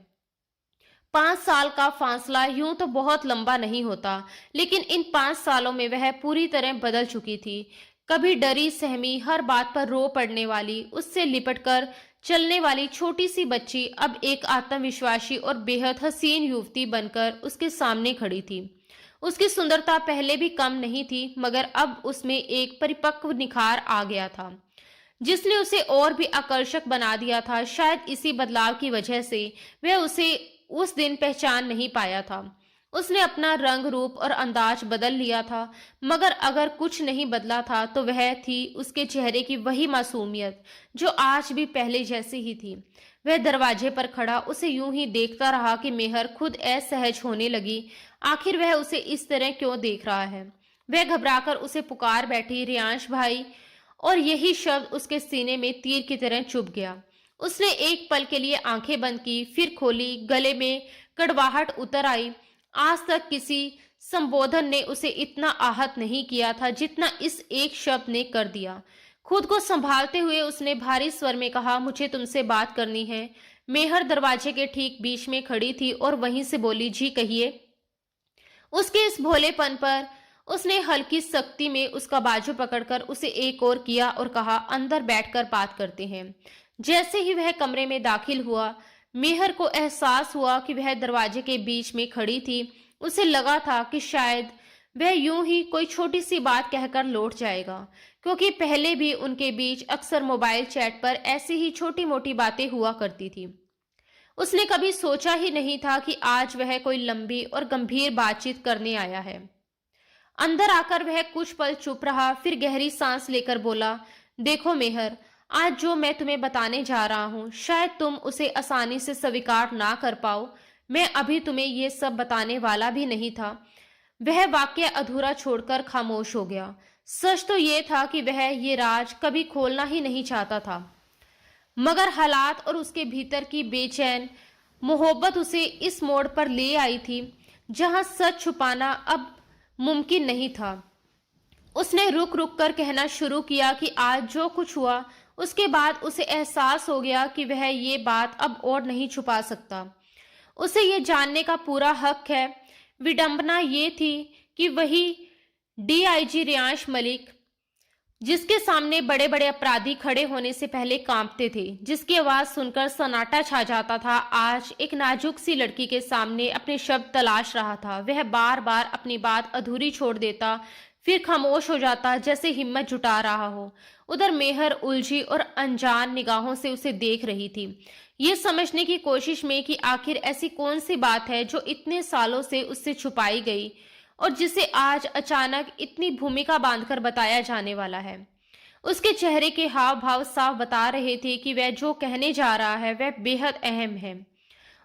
5 साल का फासला यूं तो बहुत लंबा नहीं होता, लेकिन इन 5 सालों में वह पूरी तरह बदल चुकी थी। कभी डरी सहमी, हर बात पर रो पड़ने वाली, उससे लिपटकर चलने वाली छोटी सी बच्ची अब एक आत्मविश्वासी और बेहद हसीन युवती बनकर उसके सामने खड़ी थी। उसकी सुंदरता पहले भी कम नहीं थी, मगर अब उसमें एक परिपक्व निखार आ गया था, जिसने उसे और भी आकर्षक बना दिया था। शायद इसी बदलाव की वजह से वह उसे उस दिन पहचान नहीं पाया था। उसने अपना रंग, रूप और अंदाज बदल लिया था, मगर अगर कुछ नहीं बदला था तो वह थी उसके चेहरे की वही मासूमियत, जो आज भी पहले जैसी ही थी। वह दरवाजे पर खड़ा उसे यूं ही देखता रहा कि मेहर खुद असहज होने लगी। आखिर वह उसे इस तरह क्यों देख रहा है। वह घबराकर उसे पुकार बैठी, रियांश भाई, और यही शब्द उसके सीने में तीर की तरह चुभ गया। उसने एक पल के लिए आंखें बंद की, फिर खोली। गले में कड़वाहट उतर आई। आज तक किसी संबोधन ने उसे इतना आहत नहीं किया था जितना इस एक शब्द ने कर दिया। खुद को संभालते हुए उसने भारी स्वर में कहा, मुझे तुमसे बात करनी है। मेहर दरवाजे के ठीक बीच में खड़ी थी और वहीं से बोली, जी कहिए। उसके इस भोलेपन पर उसने हल्की सख्ती में उसका बाजू पकड़कर उसे एक और किया और कहा, अंदर बैठकर बात करते हैं। जैसे ही वह कमरे में दाखिल हुआ, मेहर को एहसास हुआ कि वह दरवाजे के बीच में खड़ी थी। उसे लगा था कि शायद वह यूं ही कोई छोटी सी बात कहकर लौट जाएगा, क्योंकि पहले भी उनके बीच अक्सर मोबाइल चैट पर ऐसी ही छोटी मोटी बातें हुआ करती थी। उसने कभी सोचा ही नहीं था कि आज वह कोई लंबी और गंभीर बातचीत करने आया है। अंदर आकर वह कुछ पल चुप रहा, फिर गहरी सांस लेकर बोला, देखो मेहर, आज जो मैं तुम्हें बताने जा रहा हूं, शायद तुम उसे आसानी से स्वीकार ना कर पाओ। मैं अभी तुम्हें ये सब बताने वाला भी नहीं था। वह वाक्य अधूरा छोड़कर खामोश हो गया। सच तो ये था कि वह ये राज कभी खोलना ही नहीं चाहता था, मगर हालात और उसके भीतर की बेचैन मोहब्बत उसे इस मोड़ पर ले आई थी जहां सच छुपाना अब मुमकिन नहीं था। उसने रुक रुक कर कहना शुरू किया कि आज जो कुछ हुआ, उसके बाद उसे एहसास हो गया कि वह ये बात अब और नहीं छुपा सकता। उसे ये जानने का पूरा हक है। विडंबना ये थी कि वही डीआईजी रियांश मलिक, जिसके सामने बड़े बड़े अपराधी खड़े होने से पहले कांपते थे, जिसकी आवाज सुनकर सन्नाटा छा जाता था, आज एक नाजुक सी लड़की के सामने अपने शब्द तलाश रहा था। वह बार बार अपनी बात अधूरी छोड़ देता, फिर खामोश हो जाता, जैसे हिम्मत जुटा रहा हो। उधर मेहर उलझी और अनजान निगाहों से उसे देख रही थी, ये समझने की कोशिश में कि आखिर ऐसी कौन सी बात है जो इतने सालों से उससे छुपाई गई और जिसे आज अचानक इतनी भूमिका बांधकर बताया जाने वाला है। उसके चेहरे के हाव भाव साफ बता रहे थे कि वह जो कहने जा रहा है वह बेहद अहम है।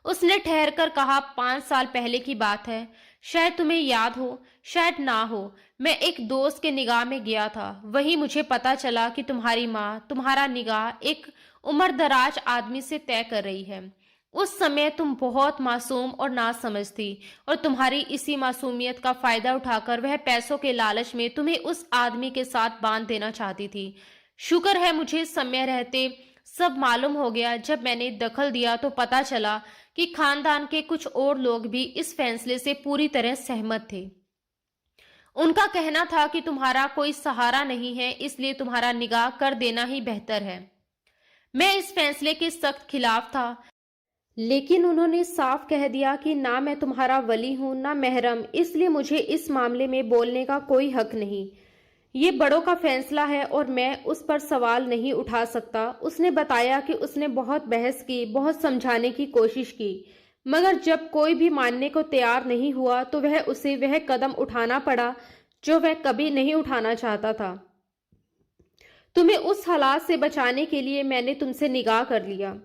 उसने ठहरकर कहा, 5 साल पहले की बात है। शायद तुम्हें याद हो, शायद ना हो। मैं एक दोस्त के निगाह में गया था। वहीं मुझे पता चला कि तुम्हारी माँ तुम्हारा निगाह एक उम्रदराज आदमी से तय कर रही है। उस समय तुम बहुत मासूम और नासमझ थी, और तुम्हारी इसी मासूमियत का फायदा उठाकर वह पैसों के लालच में तुम्हें उस आदमी के साथ बांध देना चाहती थी। शुक्र है मुझे समय रहते सब मालूम हो गया। जब मैंने दखल दिया तो पता चला कि खानदान के कुछ और लोग भी इस फैसले से पूरी तरह सहमत थे। उनका कहना था कि तुम्हारा कोई सहारा नहीं है, इसलिए तुम्हारा निकाह कर देना ही बेहतर है। मैं इस फैसले के सख्त खिलाफ था, लेकिन उन्होंने साफ कह दिया कि ना मैं तुम्हारा वली हूं ना महरम, इसलिए मुझे इस मामले में बोलने का कोई हक नहीं। ये बड़ों का फैसला है और मैं उस पर सवाल नहीं उठा सकता। उसने बताया कि उसने बहुत बहस की, बहुत समझाने की कोशिश की, मगर जब कोई भी मानने को तैयार नहीं हुआ तो उसे वह कदम उठाना पड़ा जो वह कभी नहीं उठाना चाहता था। तुम्हें उस हालात से बचाने के लिए मैंने तुमसे निकाह कर लिया।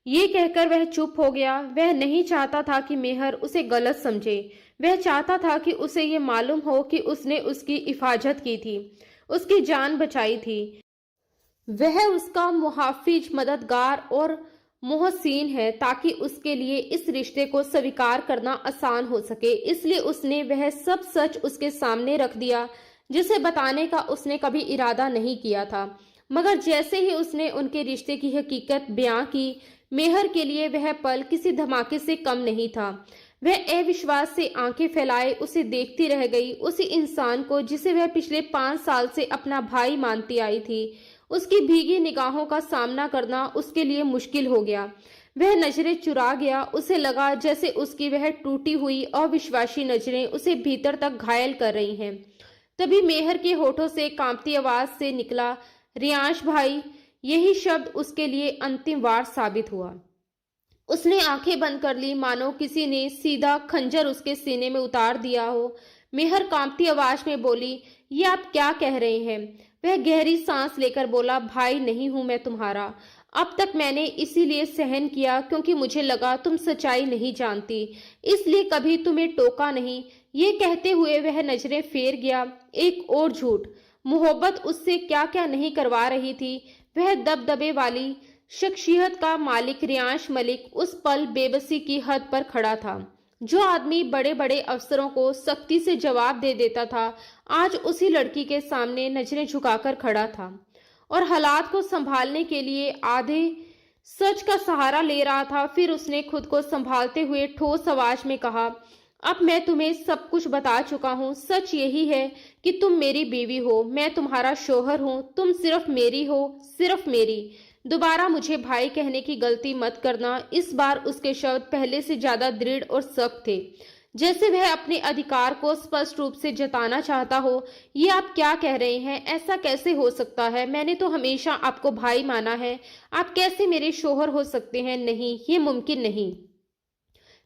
ये कहकर वह चुप हो गया। वह नहीं चाहता था कि मेहर उसे गलत समझे। वह चाहता था कि उसे ये मालूम हो कि उसने उसकी हिफाजत की थी, उसकी जान बचाई थी। वह उसका मुहाफिज, मददगार और मोहसिन है, ताकि उसके लिए इस रिश्ते को स्वीकार करना आसान हो सके। इसलिए उसने वह सब सच उसके सामने रख दिया जिसे बताने का उसने कभी इरादा नहीं किया था। मगर जैसे ही उसने उनके रिश्ते की हकीकत बयां की, मेहर के लिए वह पल किसी धमाके से कम नहीं था। वह अविश्वास से आंखें फैलाए उसे देखती रह गई, उसी इंसान को जिसे वह पिछले 5 साल से अपना भाई मानती आई थी। उसकी भीगी निगाहों का सामना करना उसके लिए मुश्किल हो गया। वह नजरें चुरा गया। उसे लगा जैसे उसकी वह टूटी हुई अविश्वासी नजरें उसे भीतर तक घायल कर रही हैं। तभी मेहर के होठों से कांपती आवाज से निकला, रियांश भाई। यही शब्द उसके लिए अंतिम वार साबित हुआ। उसने आंखें बंद कर ली, मानो किसी ने सीधा खंजर उसके सीने में उतार दिया हो। मेहर कांपती आवाज में बोली, ये आप क्या कह रहे हैं? वह गहरी सांस लेकर बोला, भाई नहीं हूं मैं तुम्हारा। अब तक मैंने इसीलिए सहन किया क्योंकि मुझे लगा तुम सच्चाई नहीं जानती, इसलिए कभी तुम्हें टोका नहीं। ये कहते हुए वह नजरें फेर गया। एक और झूठ, मोहब्बत उससे क्या क्या नहीं करवा रही थी। वह दबदबे वाली शख्सियत का मालिक रियांश मलिक उस पल बेबसी की हद पर खड़ा था। जो आदमी बड़े बड़े अफसरों को सख्ती से जवाब दे देता था, आज उसी लड़की के सामने नजरें झुकाकर खड़ा था और हालात को संभालने के लिए आधे सच का सहारा ले रहा था। फिर उसने खुद को संभालते हुए ठोस आवाज में कहा, अब मैं तुम्हें सब कुछ बता चुका हूँ। सच यही है कि तुम मेरी बीवी हो, मैं तुम्हारा शोहर हूँ। तुम सिर्फ मेरी हो, सिर्फ मेरी। दोबारा मुझे भाई कहने की गलती मत करना। इस बार उसके शब्द पहले से ज्यादा दृढ़ और सख्त थे, जैसे वह अपने अधिकार को स्पष्ट रूप से जताना चाहता हो। ये आप क्या कह रहे हैं? ऐसा कैसे हो सकता है? मैंने तो हमेशा आपको भाई माना है। आप कैसे मेरे शोहर हो सकते हैं? नहीं, ये मुमकिन नहीं।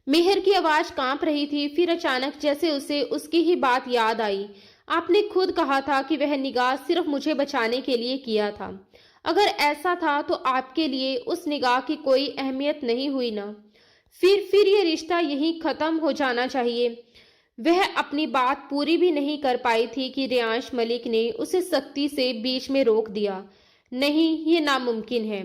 मेहर की आवाज कांप रही थी। फिर अचानक जैसे उसे उसकी ही बात याद आई। आपने खुद कहा था कि वह निगाह सिर्फ मुझे बचाने के लिए किया था। अगर ऐसा था तो आपके लिए उस निगाह की कोई अहमियत नहीं हुई ना? फिर ये रिश्ता यहीं खत्म हो जाना चाहिए। वह अपनी बात पूरी भी नहीं कर पाई थी कि रियांश मलिक ने उसे सख्ती से बीच में रोक दिया। नहीं, ये नामुमकिन है।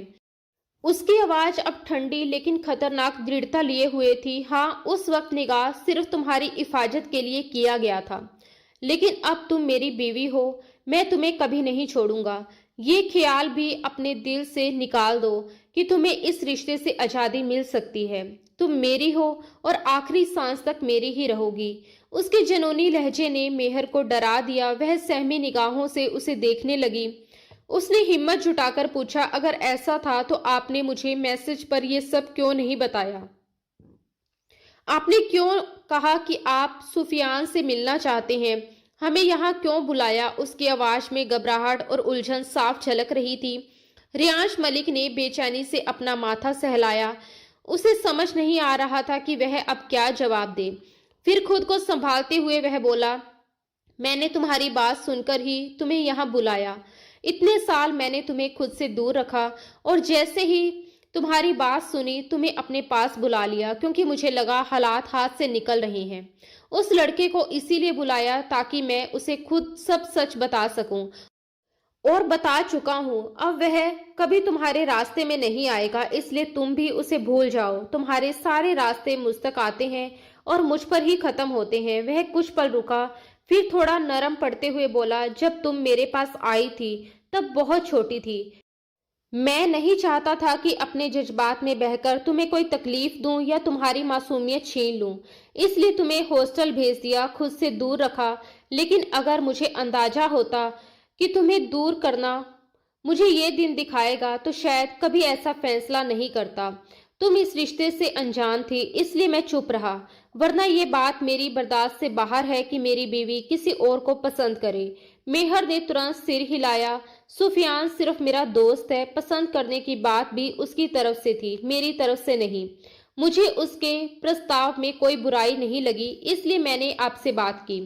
उसकी आवाज अब ठंडी लेकिन खतरनाक दृढ़ता लिए हुए थी। हाँ, उस वक्त निगाह सिर्फ तुम्हारी हिफाजत के लिए किया गया था, लेकिन अब तुम मेरी बीवी हो। मैं तुम्हें कभी नहीं छोड़ूंगा। ये ख्याल भी अपने दिल से निकाल दो कि तुम्हें इस रिश्ते से आजादी मिल सकती है। तुम मेरी हो और आखिरी सांस तक मेरी ही रहोगी। उसके जनूनी लहजे ने मेहर को डरा दिया। वह सहमी निगाहों से उसे देखने लगी। उसने हिम्मत जुटाकर पूछा, अगर ऐसा था तो आपने मुझे मैसेज पर यह सब क्यों नहीं बताया? आपने क्यों कहा कि आप सुफियान से मिलना चाहते हैं? हमें यहाँ क्यों बुलाया? उसकी आवाज में घबराहट और उलझन साफ झलक रही थी। रियांश मलिक ने बेचैनी से अपना माथा सहलाया। उसे समझ नहीं आ रहा था कि वह अब क्या जवाब दे। फिर खुद को संभालते हुए वह बोला, मैंने तुम्हारी बात सुनकर ही तुम्हें यहाँ बुलाया। इतने साल मैंने तुम्हें खुद से दूर रखा और जैसे ही तुम्हारी बात सुनी तुम्हें अपने पास बुला लिया, क्योंकि मुझे लगा हालात हाथ से निकल रहे हैं। उस लड़के को इसीलिए बुलाया ताकि मैं उसे खुद सब सच बता सकूं, और बता चुका हूं। अब वह कभी तुम्हारे रास्ते में नहीं आएगा, इसलिए तुम भी उसे भूल जाओ। तुम्हारे सारे रास्ते मुझ तक आते हैं और मुझ पर ही खत्म होते हैं। वह कुछ पल रुका, फिर थोड़ा नरम पड़ते हुए बोला, जब तुम मेरे पास आई थी तब बहुत छोटी थी। मैं नहीं चाहता था कि अपने जज्बात में बहकर तुम्हें कोई तकलीफ दूं या तुम्हारी मासूमियत छीन लूं, इसलिए तुम्हें हॉस्टल भेज दिया, खुद से दूर रखा। लेकिन अगर मुझे अंदाजा होता कि तुम्हें दूर करना मुझे ये दिन दिखाएगा तो शायद कभी ऐसा फैसला नहीं करता। तुम इस रिश्ते से अनजान थी, इसलिए मैं चुप रहा। वरना ये बात मेरी बर्दाश्त से बाहर है कि मेरी बीवी किसी और को पसंद करे। मेहर ने तुरंत सिर हिलाया। सुफियान सिर्फ मेरा दोस्त है, पसंद करने की बात भी उसकी तरफ से थी, मेरी तरफ से नहीं। मुझे उसके प्रस्ताव में कोई बुराई नहीं लगी, इसलिए मैंने आपसे बात की।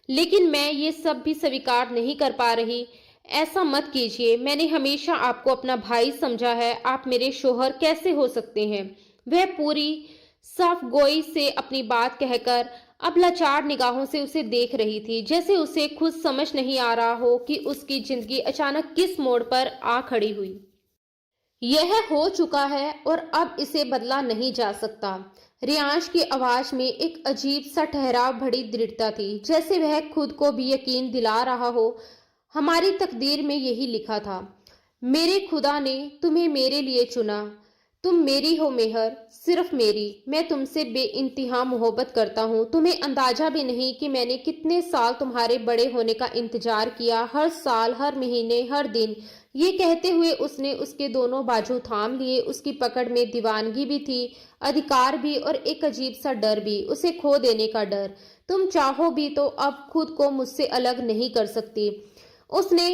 लेकिन मैं ये सब भी स्वीकार नहीं कर पा रही। ऐसा मत कीजिए, मैंने हमेशा आपको अपना भाई समझा है, आप मेरे शोहर कैसे हो सकते हैं? वह पूरी साफ गोई से अपनी बात कहकर अब लाचार निगाहों से उसे देख रही थी, जैसे उसे खुद समझ नहीं आ रहा हो कि उसकी जिंदगी अचानक किस मोड़ पर आ खड़ी हुई। यह हो चुका है और अब इसे बदला नहीं जा सकता। रियांश की आवाज में एक अजीब सा ठहराव भरी दृढ़ता थी, जैसे वह खुद को भी यकीन दिला रहा हो। हमारी तकदीर में यही लिखा था। मेरे खुदा ने तुम्हें मेरे लिए चुना। तुम मेरी हो मेहर, सिर्फ मेरी। मैं तुमसे बेइंतहा मोहब्बत करता हूँ। तुम्हें अंदाजा भी नहीं कि मैंने कितने साल तुम्हारे बड़े होने का इंतजार किया, हर साल, हर महीने, हर दिन। ये कहते हुए उसने उसके दोनों बाजू थाम लिए। उसकी पकड़ में दीवानगी भी थी, अधिकार भी, और एक अजीब सा डर भी, उसे खो देने का डर। तुम चाहो भी तो अब खुद को मुझसे अलग नहीं कर सकती, उसने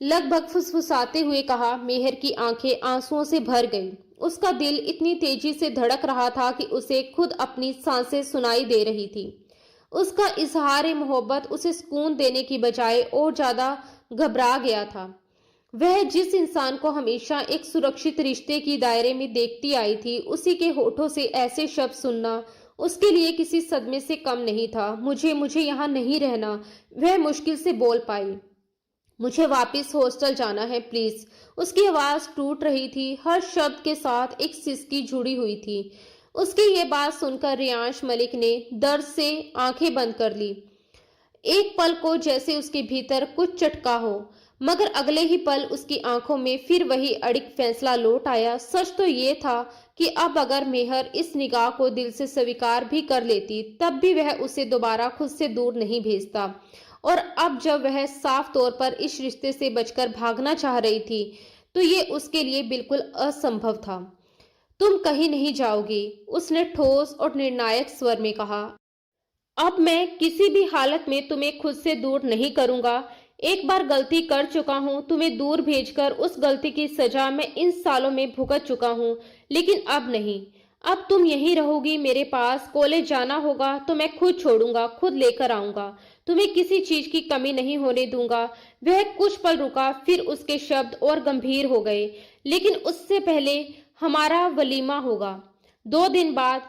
लगभग फुसफुसाते हुए कहा। मेहर की आंखें आंसुओं से भर गईं। उसका दिल इतनी तेजी से धड़क रहा था कि उसे खुद अपनी सांसें सुनाई दे रही थी। उसका इजहार मोहब्बत उसे सुकून देने की बजाय और ज्यादा घबरा गया था। वह जिस इंसान को हमेशा एक सुरक्षित रिश्ते की दायरे में देखती आई थी, उसी के होठों से ऐसे शब्द सुनना उसके लिए किसी सदमे से कम नहीं था। मुझे मुझे यहाँ नहीं रहना, वह मुश्किल से बोल पाई। मुझे वापस हॉस्टल जाना है, प्लीज। उसकी आवाज टूट रही थी, हर शब्द के साथ एक सिसकी जुड़ी हुई थी। उसकी ये बात सुनकर रियांश मलिक ने दर्द से आंखें बंद कर ली। एक पल को जैसे उसके भीतर कुछ चटका हो, मगर अगले ही पल उसकी आंखों में फिर वही अड़िग फैसला लौट आया। सच तो ये था कि अब अगर मेहर इस निगाह को दिल से स्वीकार भी कर लेती, तब भी वह उसे दोबारा खुद से दूर नहीं भेजता। और अब जब वह साफ तौर पर इस रिश्ते से बचकर भागना चाह रही थी, तो ये उसके लिए बिल्कुल असंभव था। तुम कहीं नहीं जाओगी, उसने ठोस और निर्णायक स्वर में कहा। अब मैं किसी भी हालत में तुम्हें खुद से दूर नहीं करूंगा। एक बार गलती कर चुका हूं, तुम्हें दूर भेजकर उस गलती की सजा मैं इन सालों में भुगत चुका हूं, लेकिन अब नहीं। अब तुम यहीं रहोगी मेरे पास। कॉलेज जाना होगा तो मैं खुद छोड़ूंगा, खुद लेकर आऊंगा। तुम्हें किसी चीज की कमी नहीं होने दूंगा। वह कुछ पल रुका, फिर उसके शब्द और गंभीर हो गए। लेकिन उससे पहले हमारा वलीमा होगा 2 दिन बाद।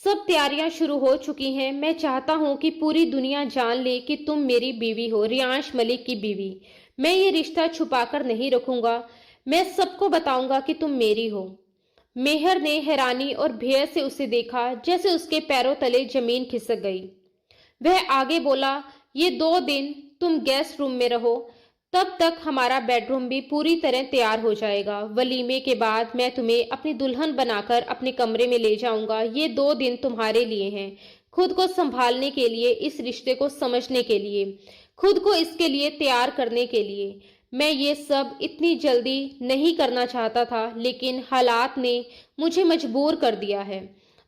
सब तैयारियां शुरू हो चुकी हैं। मैं चाहता हूं कि पूरी दुनिया जान ले कि तुम मेरी बीवी हो, रियांश मलिक की बीवी। मैं ये रिश्ता छुपाकर नहीं रखूंगा। मैं सबको बताऊंगा कि तुम मेरी हो। मेहर ने हैरानी और भय से उसे देखा, जैसे उसके पैरों तले जमीन खिसक गई। वह आगे बोला, ये 2 दिन तुम गेस्ट रूम में रहो, तब तक हमारा बेडरूम भी पूरी तरह तैयार हो जाएगा। वलीमे के बाद मैं तुम्हें अपनी दुल्हन बनाकर अपने कमरे में ले जाऊंगा। ये 2 दिन तुम्हारे लिए हैं, खुद को संभालने के लिए, इस रिश्ते को समझने के लिए, खुद को इसके लिए तैयार करने के लिए। मैं ये सब इतनी जल्दी नहीं करना चाहता था, लेकिन हालात ने मुझे मजबूर कर दिया है।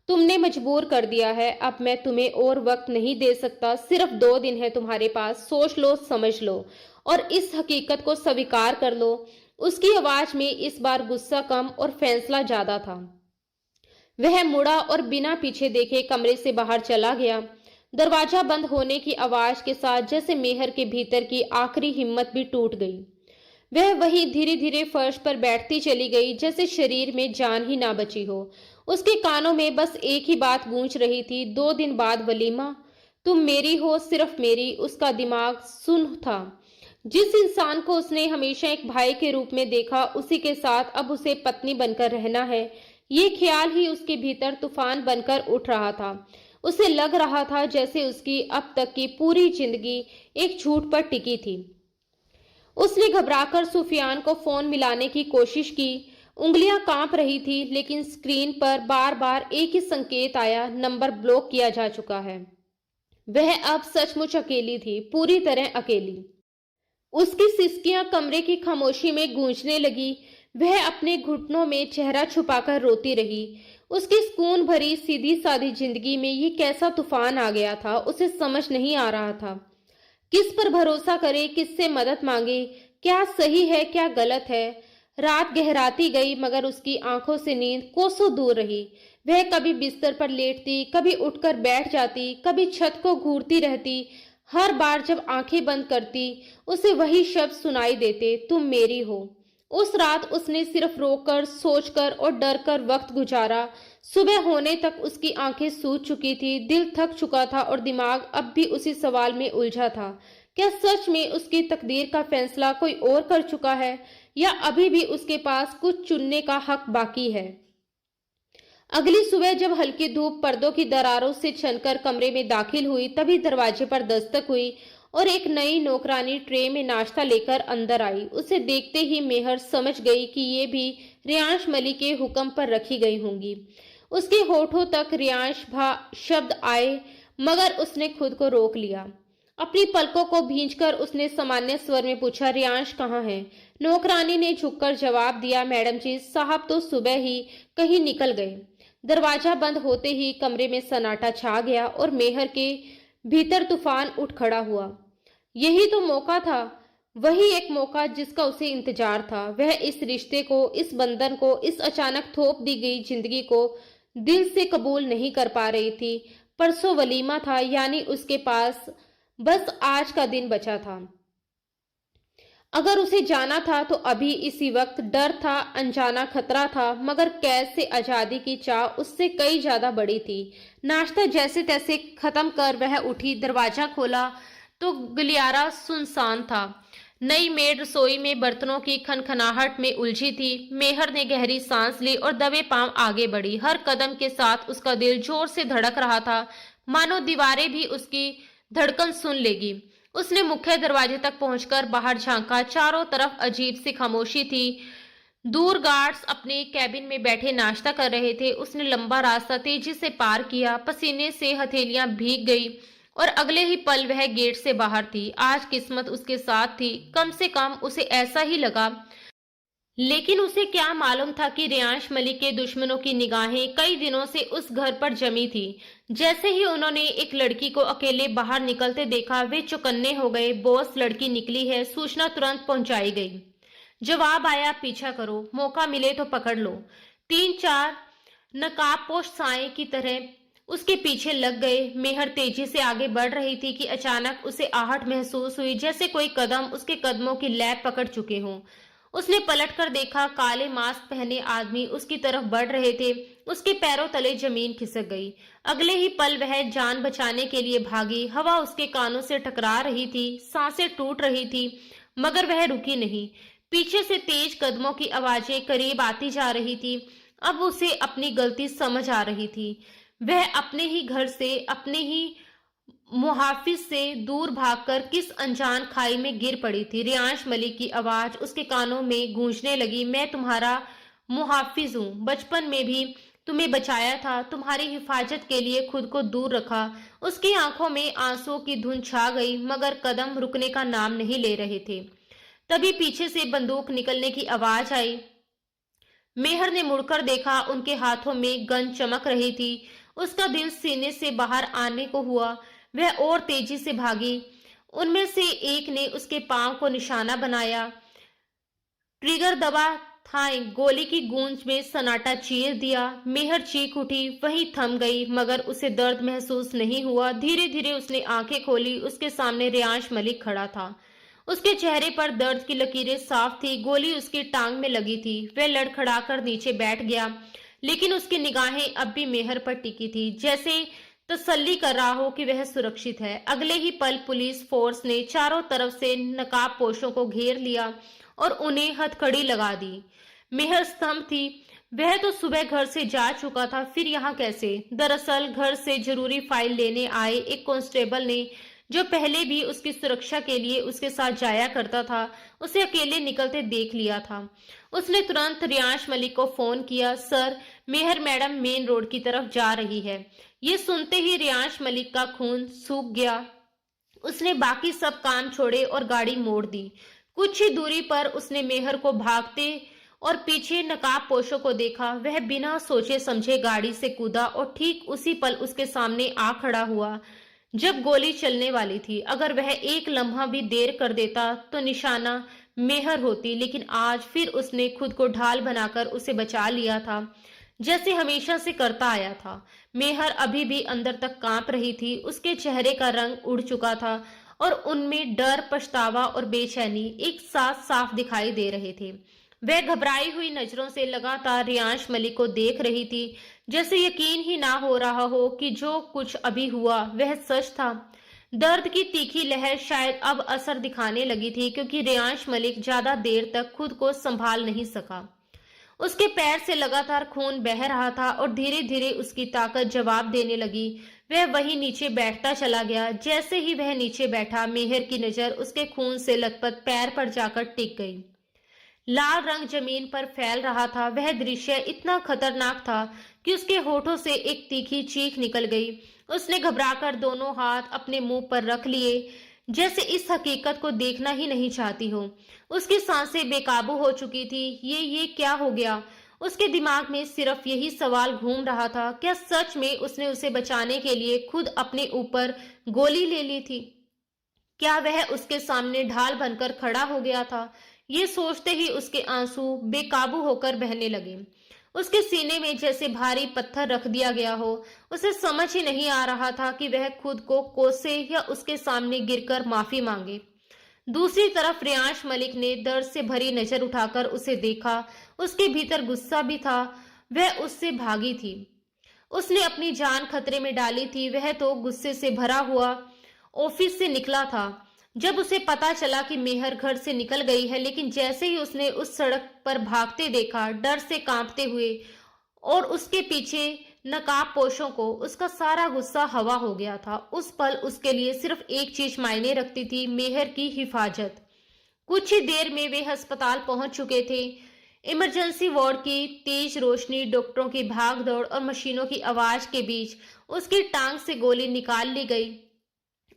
तुमने मजबूर कर दिया है। अब मैं तुम्हें और वक्त नहीं दे सकता। सिर्फ 2 दिन है तुम्हारे पास। सोच लो, समझ लो और इस हकीकत को स्वीकार कर लो। उसकी आवाज में इस बार गुस्सा कम और फैसला ज्यादा था। वह मुड़ा और बिना पीछे देखे कमरे से बाहर चला गया। दरवाजा बंद होने की आवाज के साथ जैसे मेहर के भीतर की आखिरी हिम्मत भी टूट गई। वह वही धीरे धीरे फर्श पर बैठती चली गई, जैसे शरीर में जान ही ना बची हो। उसके कानों में बस एक ही बात गूंज रही थी, 2 दिन बाद वलीमा। तुम मेरी हो, सिर्फ मेरी। उसका दिमाग सुन्न था। जिस इंसान को उसने हमेशा एक भाई के रूप में देखा, उसी के साथ अब उसे पत्नी बनकर रहना है। ये ख्याल ही उसके भीतर तूफान बनकर उठ रहा था। उसे लग रहा था जैसे उसकी अब तक की पूरी जिंदगी एक झूठ पर टिकी थी। उसने घबराकर सुफियान को फोन मिलाने की कोशिश की। उंगलियां कांप रही थी, लेकिन स्क्रीन पर बार बार एक ही संकेत आया, नंबर ब्लॉक किया जा चुका है। वह अब सचमुच अकेली थी, पूरी तरह अकेली। उसकी सिसकियां कमरे की खामोशी में गूंजने लगी। वह अपने घुटनों में चेहरा छुपाकर रोती रही। उसकी सुकून भरी सीधी सादी जिंदगी में ये कैसा तूफान आ गया था, उसे समझ नहीं आ रहा था। किस पर भरोसा करे, किससे मदद मांगे, क्या सही है क्या गलत है। रात गहराती गई मगर उसकी आंखों से नींद कोसों दूर रही। वह कभी बिस्तर पर लेटती, कभी उठकर बैठ जाती, कभी छत को घूरती रहती। हर बार जब आंखें बंद करती उसे वही शब्द सुनाई देते, तुम मेरी हो। उस रात उसने सिर्फ रोकर, सोचकर और डरकर वक्त गुजारा। सुबह होने तक उसकी आंखें सूज चुकी थी, दिल थक चुका था और दिमाग अब भी उसी सवाल में उलझा था। क्या सच में उसकी तकदीर का फैसला कोई और कर चुका है, या अभी भी उसके पास कुछ चुनने का हक बाकी है। अगली सुबह जब हल्की धूप पर्दों की दरारों से छनकर कमरे में दाखिल हुई, तभी दरवाजे पर दस्तक हुई और एक नई नौकरानी ट्रे में नाश्ता लेकर अंदर आई। उसे देखते ही मेहर समझ गई कि ये भी रियांश मलिक के हुक्म पर रखी गई होंगी। उसके होठों तक रियांश भा शब्द आए मगर उसने खुद को रोक लिया। अपनी पलकों को भींचकर उसने सामान्य स्वर में पूछा, रियांश कहाँ है। नौकरानी ने झुककर जवाब दिया, मैडम जी, साहब तो सुबह ही कहीं निकल गए। दरवाजा बंद होते ही कमरे में सन्नाटा छा गया और मेहर के भीतर तूफान उठ खड़ा हुआ। यही तो मौका था, वही एक मौका जिसका उसे इंतजार था। वह इस रिश्ते को, इस बंधन को, इस अचानक थोप दी गई जिंदगी को दिल से कबूल नहीं कर पा रही थी। परसों वलीमा था, यानी उसके पास बस आज का दिन बचा था। अगर उसे जाना था तो अभी इसी वक्त। डर था, अनजाना खतरा था, मगर कैद से आजादी की चाह उससे कई ज्यादा बड़ी थी। नाश्ता जैसे तैसे खत्म कर वह उठी। दरवाजा खोला तो गलियारा सुनसान था। नई मेड रसोई में बर्तनों की खनखनाहट में उलझी थी। मेहर ने गहरी सांस ली और दबे पांव आगे बढ़ी। हर कदम के साथ उसका दिल जोर से धड़क रहा था, मानो दीवारें भी उसकी धड़कन सुन लेगी। उसने मुख्य दरवाजे तक पहुंचकर बाहर झांका। चारों तरफ अजीब सी खामोशी थी। दूर गार्ड्स अपने कैबिन में बैठे नाश्ता कर रहे थे। उसने लंबा रास्ता तेजी से पार किया। पसीने से हथेलियां भीग गई और अगले ही पल वह गेट से बाहर थी। आज किस्मत उसके साथ थी, कम से कम उसे ऐसा ही लगा। लेकिन उसे क्या मालूम था कि रियांश मलिक के दुश्मनों की निगाहें कई दिनों से उस घर पर जमी थी। जैसे ही उन्होंने एक लड़की को अकेले बाहर निकलते देखा, वे चौकन्ने हो गए। बॉस, लड़की निकली है। सूचना तुरंत पहुंचाई गई। जवाब आया, पीछा करो, मौका मिले तो पकड़ लो। 3-4 नकाबपोश साए की तरह उसके पीछे लग गए। मेहर तेजी से आगे बढ़ रही थी कि अचानक उसे आहट महसूस हुई, जैसे कोई कदम उसके कदमों की लैब पकड़ चुके हों। उसने पलटकर देखा, काले मास्क पहने आदमी उसकी तरफ बढ़ रहे थे। उसके पैरों तले जमीन खिसक गई। अगले ही पल वह जान बचाने के लिए भागी। हवा उसके कानों से टकरा रही थी, सांसें टूट रही थी, मगर वह रुकी नहीं। पीछे से तेज कदमों की आवाजें करीब आती जा रही थी। अब उसे अपनी गलती समझ आ रही थी। वह अपने ही घर से, अपने ही मुहाफिज से दूर भागकर किस अनजान खाई में गिर पड़ी थी। रियांश मलिक की आवाज उसके कानों में गूंजने लगी, मैं तुम्हारा मुहाफिज हूँ। बचपन में भी तुम्हें बचाया था, तुम्हारी हिफाजत के लिए खुद को दूर रखा। उसकी आंखों में आंसुओं की धुंध छा गई, मगर कदम रुकने का नाम नहीं ले रहे थे। तभी पीछे से बंदूक निकलने की आवाज आई। मेहर ने मुड़कर देखा, उनके हाथों में गन चमक रही थी। उसका दिल सीने से बाहर आने को हुआ। वह और तेजी से भागी। उनमें से एक ने उसके पांव को निशाना बनाया। ट्रिगर दबा थाई, गोली की गूंज में सन्नाटा चीर दिया। मेहर चीख उठी, वहीं थम गई, मगर उसे दर्द महसूस नहीं हुआ। धीरे धीरे उसने आंखें खोली। उसके सामने रियांश मलिक खड़ा था। उसके चेहरे पर दर्द की लकीरें साफ थी। गोली उसकी टांग में लगी थी। वह लड़खड़ाकर नीचे बैठ गया, लेकिन उसकी निगाहें अब भी मेहर पर टिकी थी, जैसे तसल्ली कर रहा हो कि वह सुरक्षित है। अगले ही पल पुलिस फोर्स ने चारों तरफ से नकाबपोशों को घेर लिया और उन्हें हथकड़ी लगा दी। मेहर स्तंभ थी। वह तो सुबह घर से जा चुका था, फिर यहाँ कैसे? दरअसल घर से जरूरी फाइल लेने आए एक कांस्टेबल ने, जो पहले भी उसकी सुरक्षा के लिए उसके साथ जाया करता था, उसे अकेले निकलते देख लिया था। उसने तुरंत रियांश मलिक को फोन किया, सर, मेहर मैडम मेन रोड की तरफ जा रही है। ये सुनते ही रियांश मलिक का खून सूख गया। उसने बाकी सब काम छोड़े और गाड़ी मोड़ दी। कुछ ही दूरी पर उसने मेहर को भागते और पीछे नकाबपोशों को देखा। वह बिना सोचे समझे गाड़ी से कूदा और ठीक उसी पल उसके सामने आ खड़ा हुआ। जब गोली चलने वाली थी। अगर वह एक लम्हा भी देर कर देता तो निशाना मेहर होती, लेकिन आज फिर उसने खुद को ढाल बनाकर उसे बचा लिया था, जैसे हमेशा से करता आया था। मेहर अभी भी अंदर तक कांप रही थी। उसके चेहरे का रंग उड़ चुका था और उनमें डर, पछतावा और बेचैनी एक साथ साफ दिखाई दे रहे थे। वह घबराई हुई नजरों से लगातार रियांश मलिक को देख रही थी, जैसे यकीन ही ना हो रहा हो कि जो कुछ अभी हुआ वह सच था। दर्द की तीखी लहर शायद अब असर दिखाने लगी थी, क्योंकि रियांश मलिक ज्यादा देर तक खुद को संभाल नहीं सका। उसके पैर से लगातार खून बह रहा था और धीरे धीरे उसकी ताकत जवाब देने लगी। वह वहीं नीचे बैठता चला गया। जैसे ही वह नीचे बैठा, मेहर की नजर उसके खून से लथपथ पैर पर जाकर टिक गई। लाल रंग जमीन पर फैल रहा था। वह दृश्य इतना खतरनाक था कि उसके होठों से एक तीखी चीख निकल गई। उसने घबराकर दोनों हाथ अपने मुंह पर रख लिए, जैसे इस हकीकत को देखना ही नहीं चाहती हो। उसकी सांसें बेकाबू हो चुकी थी। ये क्या हो गया? उसके दिमाग में सिर्फ यही सवाल घूम रहा था, क्या सच में उसने उसे बचाने के लिए खुद अपने ऊपर गोली ले ली थी? क्या वह उसके सामने ढाल बनकर खड़ा हो गया था? ये सोचते ही उसके आंसू बेकाबू होकर बहने लगे। उसके सीने में जैसे भारी पत्थर रख दिया गया हो। उसे समझ ही नहीं आ रहा था कि वह खुद को कोसे या उसके सामने गिरकर माफी मांगे। दूसरी तरफ रियांश मलिक ने दर्द से भरी नजर उठाकर उसे देखा। उसके भीतर गुस्सा भी था। वह उससे भागी थी। उसने अपनी जान खतरे में डाली थी। वह तो गुस्से से भरा हुआ ऑफिस से निकला था जब उसे पता चला कि मेहर घर से निकल गई है, लेकिन जैसे ही उसने उस सड़क पर भागते देखा, डर से कांपते हुए, और उसके पीछे नकाबपोशों को, उसका सारा गुस्सा हवा हो गया था। उस पल उसके लिए सिर्फ एक चीज मायने रखती थी, मेहर की हिफाजत। कुछ ही देर में वे अस्पताल पहुंच चुके थे। इमरजेंसी वार्ड की तेज रोशनी, डॉक्टरों की भागदौड़ और मशीनों की आवाज के बीच उसकी टांग से गोली निकाल ली गई।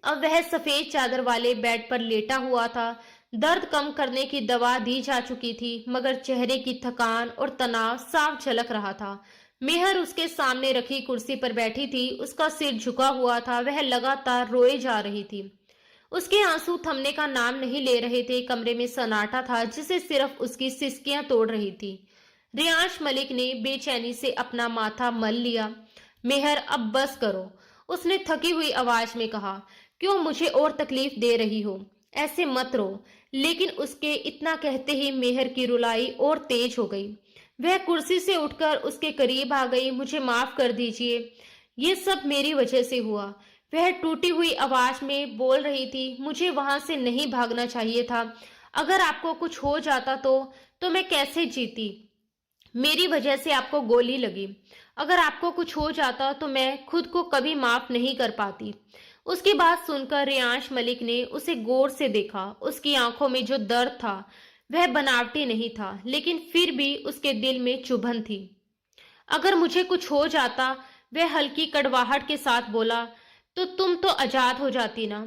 अब वह सफेद चादर वाले बेड पर लेटा हुआ था। दर्द कम करने की दवा दी जा चुकी थी, मगर चेहरे की थकान और तनाव साफ झलक रहा था। मेहर उसके सामने रखी कुर्सी पर बैठी थी। उसका सिर झुका हुआ था। वह लगातार रोए जा रही थी। उसके आंसू थमने का नाम नहीं ले रहे थे। कमरे में सन्नाटा था, जिसे सिर्फ उसकी सिसकियां तोड़ रही थी। रियांश मलिक ने बेचैनी से अपना माथा मल लिया। मेहर, अब बस करो, उसने थकी हुई आवाज में कहा। क्यों मुझे और तकलीफ दे रही हो? ऐसे मत रो। लेकिन उसके इतना कहते ही मेहर की रुलाई और तेज हो गई। वह कुर्सी से उठकर उसके करीब आ गई। मुझे माफ कर दीजिए, ये सब मेरी वजह से हुआ। वह टूटी हुई आवाज में बोल रही थी। मुझे वहां से नहीं भागना चाहिए था। अगर आपको कुछ हो जाता तो मैं कैसे जीती? मेरी वजह से आपको गोली लगी। अगर आपको कुछ हो जाता तो मैं खुद को कभी माफ नहीं कर पाती। उसकी बात सुनकर रियांश मलिक ने उसे गौर से देखा। उसकी आंखों में जो दर्द था वह बनावटी नहीं था, लेकिन फिर भी उसके दिल में चुभन थी। अगर मुझे कुछ हो जाता, वह हल्की कड़वाहट के साथ बोला, तो तुम तो आजाद हो जाती ना।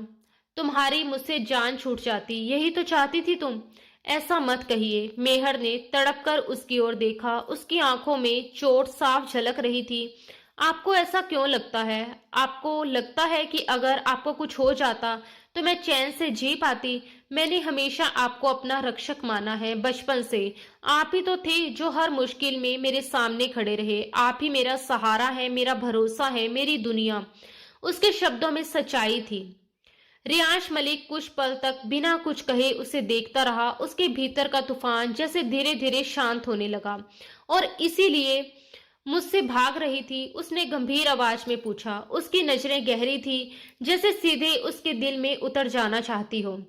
तुम्हारी मुझसे जान छूट जाती। यही तो चाहती थी तुम। ऐसा मत कहिए। मेहर ने तड़प कर उसकी ओर देखा। उसकी आंखों में चोट साफ झलक रही थी। आपको ऐसा क्यों लगता है? आपको लगता है कि अगर आपको कुछ हो जाता तो मैं चैन से जी पाती? मैंने हमेशा आपको अपना रक्षक माना है, बचपन से। आप ही तो थे जो हर मुश्किल में मेरे सामने खड़े रहे। आप ही मेरा सहारा है, मेरा भरोसा है, मेरी दुनिया। उसके शब्दों में सच्चाई थी। रियांश मलिक कुछ पल तक बिना कुछ कहे उसे देखता रहा। उसके भीतर का तूफान जैसे धीरे धीरे शांत होने लगा। और इसीलिए मुझसे भाग रही थी? उसने गंभीर आवाज में पूछा। उसकी नजरें गहरी थी, जैसे सीधे उसके दिल में उतर जाना चाहती हो।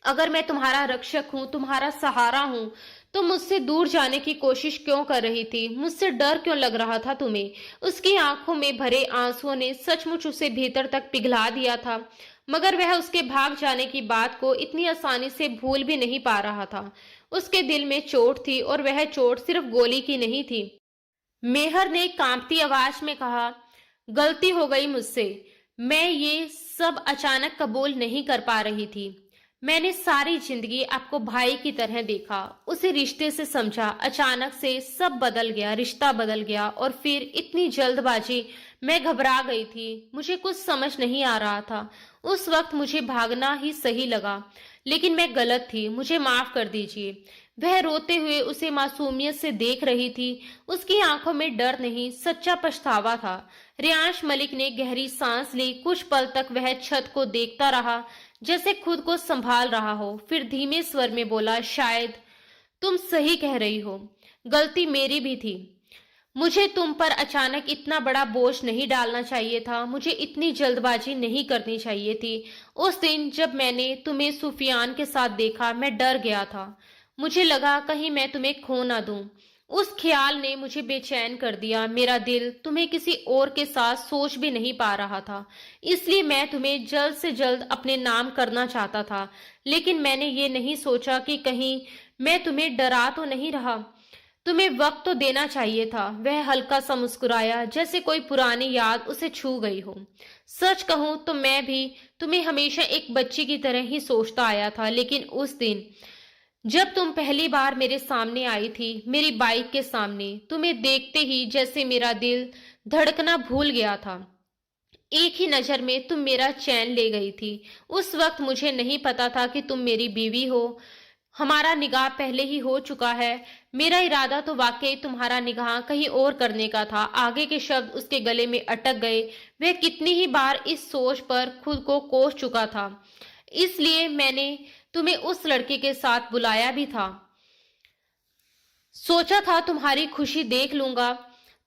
अगर मैं तुम्हारा रक्षक हूं, तुम्हारा सहारा हूं, तो मुझसे दूर जाने की कोशिश क्यों कर रही थी? मुझसे डर क्यों लग रहा था तुम्हें? उसकी आंखों में भरे आंसुओं ने सचमुच उसे भीतर तक पिघला दिया था, मगर वह उसके भाग जाने की बात को इतनी आसानी से भूल भी नहीं पा रहा था। उसके दिल में चोट थी, और वह चोट सिर्फ गोली की नहीं थी। मेहर ने कांपती आवाज में कहा, गलती हो गई मुझसे। मैं ये सब अचानक कबूल नहीं कर पा रही थी। मैंने सारी जिंदगी आपको भाई की तरह देखा, उसे रिश्ते से समझा। अचानक से सब बदल गया, रिश्ता बदल गया और फिर इतनी जल्दबाजी। मैं घबरा गई थी, मुझे कुछ समझ नहीं आ रहा था। उस वक्त मुझे भागना ही सही लगा, लेकिन मैं गलत थी। मुझे माफ कर दीजिए। वह रोते हुए उसे मासूमियत से देख रही थी। उसकी आंखों में डर नहीं, सच्चा पछतावा था। रियांश मलिक ने गहरी सांस ली। कुछ पल तक वह छत को देखता रहा, जैसे खुद को संभाल रहा हो। फिर धीमे स्वर में बोला, शायद तुम सही कह रही हो, गलती मेरी भी थी। मुझे तुम पर अचानक इतना बड़ा बोझ नहीं डालना चाहिए था, मुझे इतनी जल्दबाजी नहीं करनी चाहिए थी। उस दिन जब मैंने तुम्हें सुफियान के साथ देखा, मैं डर गया था। मुझे लगा कहीं मैं तुम्हें खो ना दूं। उस ख्याल ने मुझे बेचैन कर दिया। मेरा दिल तुम्हें किसी और के साथ सोच भी नहीं पा रहा था, इसलिए मैं तुम्हें जल्द से जल्द अपने नाम करना चाहता था। लेकिन मैंने ये नहीं सोचा कि कहीं मैं तुम्हें डरा तो नहीं रहा। तुम्हें वक्त तो देना चाहिए था। वह हल्का सा मुस्कुराया, जैसे कोई पुरानी याद उसे छू गई हो। सच कहूं तो मैं भी तुम्हें हमेशा एक बच्ची की तरह ही सोचता आया था, लेकिन उस दिन जब तुम पहली बार मेरे सामने आई थी, मेरी बाइक के सामने, तुम्हें देखते ही जैसे मेरा दिल धड़कना भूल गया था। एक ही नजर में तुम मेरा चैन ले गई थी। उस वक्त मुझे नहीं पता था कि तुम मेरी बीवी हो। हमारा निकाह पहले ही हो चुका है। मेरा इरादा तो वाकई तुम्हारा निकाह कहीं और करने का था। आगे के शब्द उसके गले में अटक गए। वह कितनी ही बार इस सोच पर खुद को कोस चुका था। इसलिए मैंने तुम्हें उस लड़के के साथ बुलाया भी था। सोचा था तुम्हारी खुशी देख लूंगा,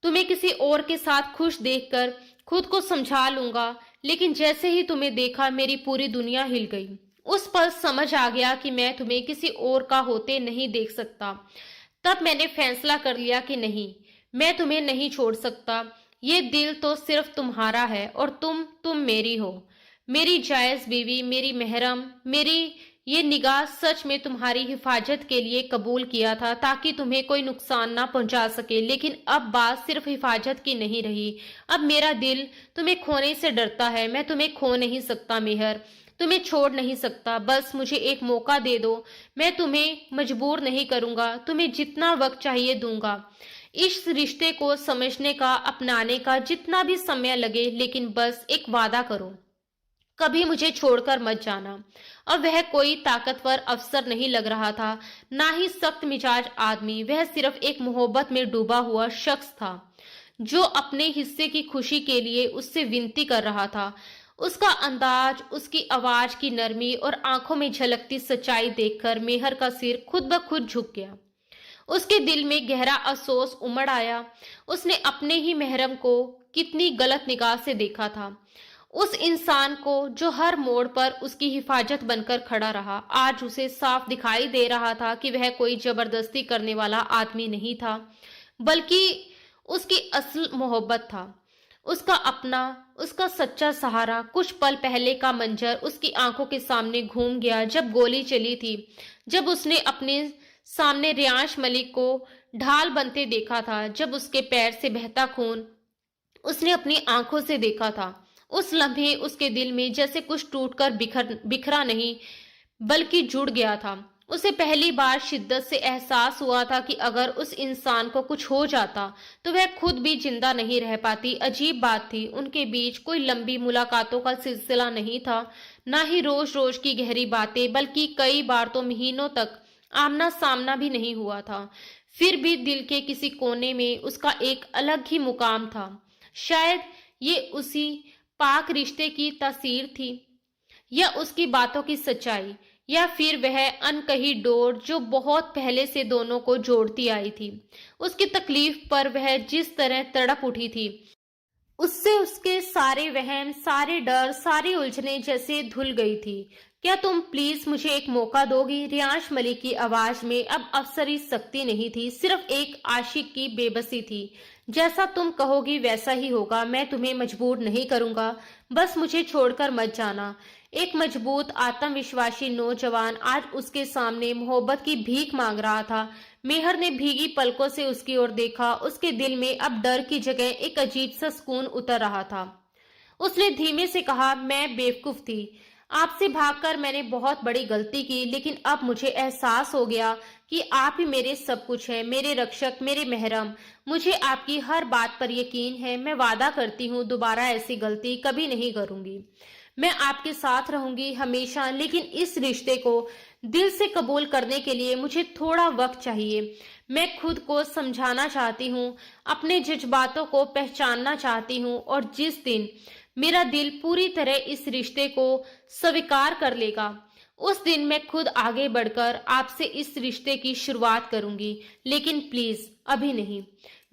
तुम्हें किसी और के साथ खुश देखकर खुद को समझा लूंगा। लेकिन जैसे ही तुम्हें देखा, मेरी पूरी दुनिया हिल गई। उस पल समझ आ गया कि मैं तुम्हें किसी और का होते नहीं देख सकता। तब मैंने फैसला कर लिया कि नहीं, मैं तुम्हें नहीं छोड़ सकता। ये दिल तो सिर्फ तुम्हारा है और तुम मेरी हो, मेरी जायज बीवी, मेरी महरम। मेरी ये निगाह सच में तुम्हारी हिफाजत के लिए कबूल किया था, ताकि तुम्हें कोई नुकसान ना पहुंचा सके। लेकिन अब बात सिर्फ हिफाजत की नहीं रही। अब मेरा दिल तुम्हें खोने से डरता है। मैं तुम्हें खो नहीं सकता मेहर, तुम्हें छोड़ नहीं सकता। बस मुझे एक मौका दे दो। मैं तुम्हें मजबूर नहीं करूंगा, तुम्हें जितना वक्त चाहिए दूंगा। इस रिश्ते को समझने का, अपनाने का जितना भी समय लगे, लेकिन बस एक वादा करो, कभी मुझे छोड़कर मत जाना। अब वह कोई ताकतवर अफसर नहीं लग रहा था, ना ही सख्त मिजाज आदमी। वह सिर्फ एक मोहब्बत में डूबा हुआ शख्स था, जो अपने हिस्से की खुशी के लिए उससे विनती कर रहा था। उसका अंदाज, उसकी आवाज की नरमी और आंखों में झलकती सच्चाई देखकर मेहर का सिर खुद ब खुद झुक गया। उसके दिल में गहरा अफसोस उमड़ आया। उसने अपने ही महरम को कितनी गलत निगाह से देखा था। उस इंसान को जो हर मोड़ पर उसकी हिफाजत बनकर खड़ा रहा, आज उसे साफ दिखाई दे रहा था कि वह कोई जबरदस्ती करने वाला आदमी नहीं था, बल्कि उसकी असल मोहब्बत था। उसका अपना, उसका सच्चा सहारा। कुछ पल पहले का मंजर उसकी आंखों के सामने घूम गया, जब गोली चली थी, जब उसने अपने सामने रियांश मलिक को ढाल बनते देखा था, जब उसके पैर से बहता खून उसने अपनी आंखों से देखा था। उस लम्हे उसके दिल में जैसे कुछ टूटकर बिखरा नहीं, बल्कि जुड़ गया था। उसे पहली बार शिद्दत से एहसास हुआ था कि अगर उस इंसान को कुछ हो जाता तो वह खुद भी जिंदा नहीं रह पाती। अजीब बात थी, उनके बीच कोई लंबी मुलाकातों का सिलसिला नहीं था, ना ही रोज रोज की गहरी बातें, बल्कि कई बार तो महीनों तक आमना सामना भी नहीं हुआ था। फिर भी दिल के किसी कोने में उसका एक अलग ही मुकाम था। शायद ये उसी पाक रिश्ते की तासीर थी, या उसकी बातों की सच्चाई, या फिर वह अनकही डोर जो बहुत पहले से दोनों को जोड़ती आई थी। उसकी तकलीफ पर वह जिस तरह तड़प उठी थी, उससे उसके सारे वहम, सारे डर, सारी उलझने जैसे धुल गई थी। क्या तुम प्लीज मुझे एक मौका दोगी? रियांश मलिक की आवाज में अब अफसरी सख्ती नहीं थी, सिर्फ एक आशिक की बेबसी थी। जैसा तुम कहोगी वैसा ही होगा, मैं तुम्हें मजबूर नहीं करूंगा, बस मुझे छोड़कर मत जाना। एक मजबूत, आत्मविश्वासी नौजवान आज उसके सामने मोहब्बत की भीख मांग रहा था। मेहर ने भीगी पलकों से उसकी ओर देखा। उसके दिल में अब डर की जगह एक अजीब सा सुकून उतर रहा था। उसने धीमे से कहा, मैं बेवकूफ थी, आपसे भागकर मैंने बहुत बड़ी गलती की, लेकिन अब मुझे एहसास हो गया कि आप ही मेरे सब कुछ हैं, मेरे रक्षक, मेरे महरम। मुझे आपकी हर बात पर यकीन है। मैं वादा करती हूँ दोबारा ऐसी गलती कभी नहीं करूंगी। मैं आपके साथ रहूंगी हमेशा, लेकिन इस रिश्ते को दिल से कबूल करने के लिए मुझे थोड़ा वक्त चाहिए। मैं खुद को समझाना चाहती हूँ, अपने जज्बातों को पहचानना चाहती हूँ, और जिस दिन मेरा दिल पूरी तरह इस रिश्ते को स्वीकार कर लेगा, उस दिन मैं खुद आगे बढ़कर आपसे इस रिश्ते की शुरुआत करूंगी। लेकिन प्लीज अभी नहीं।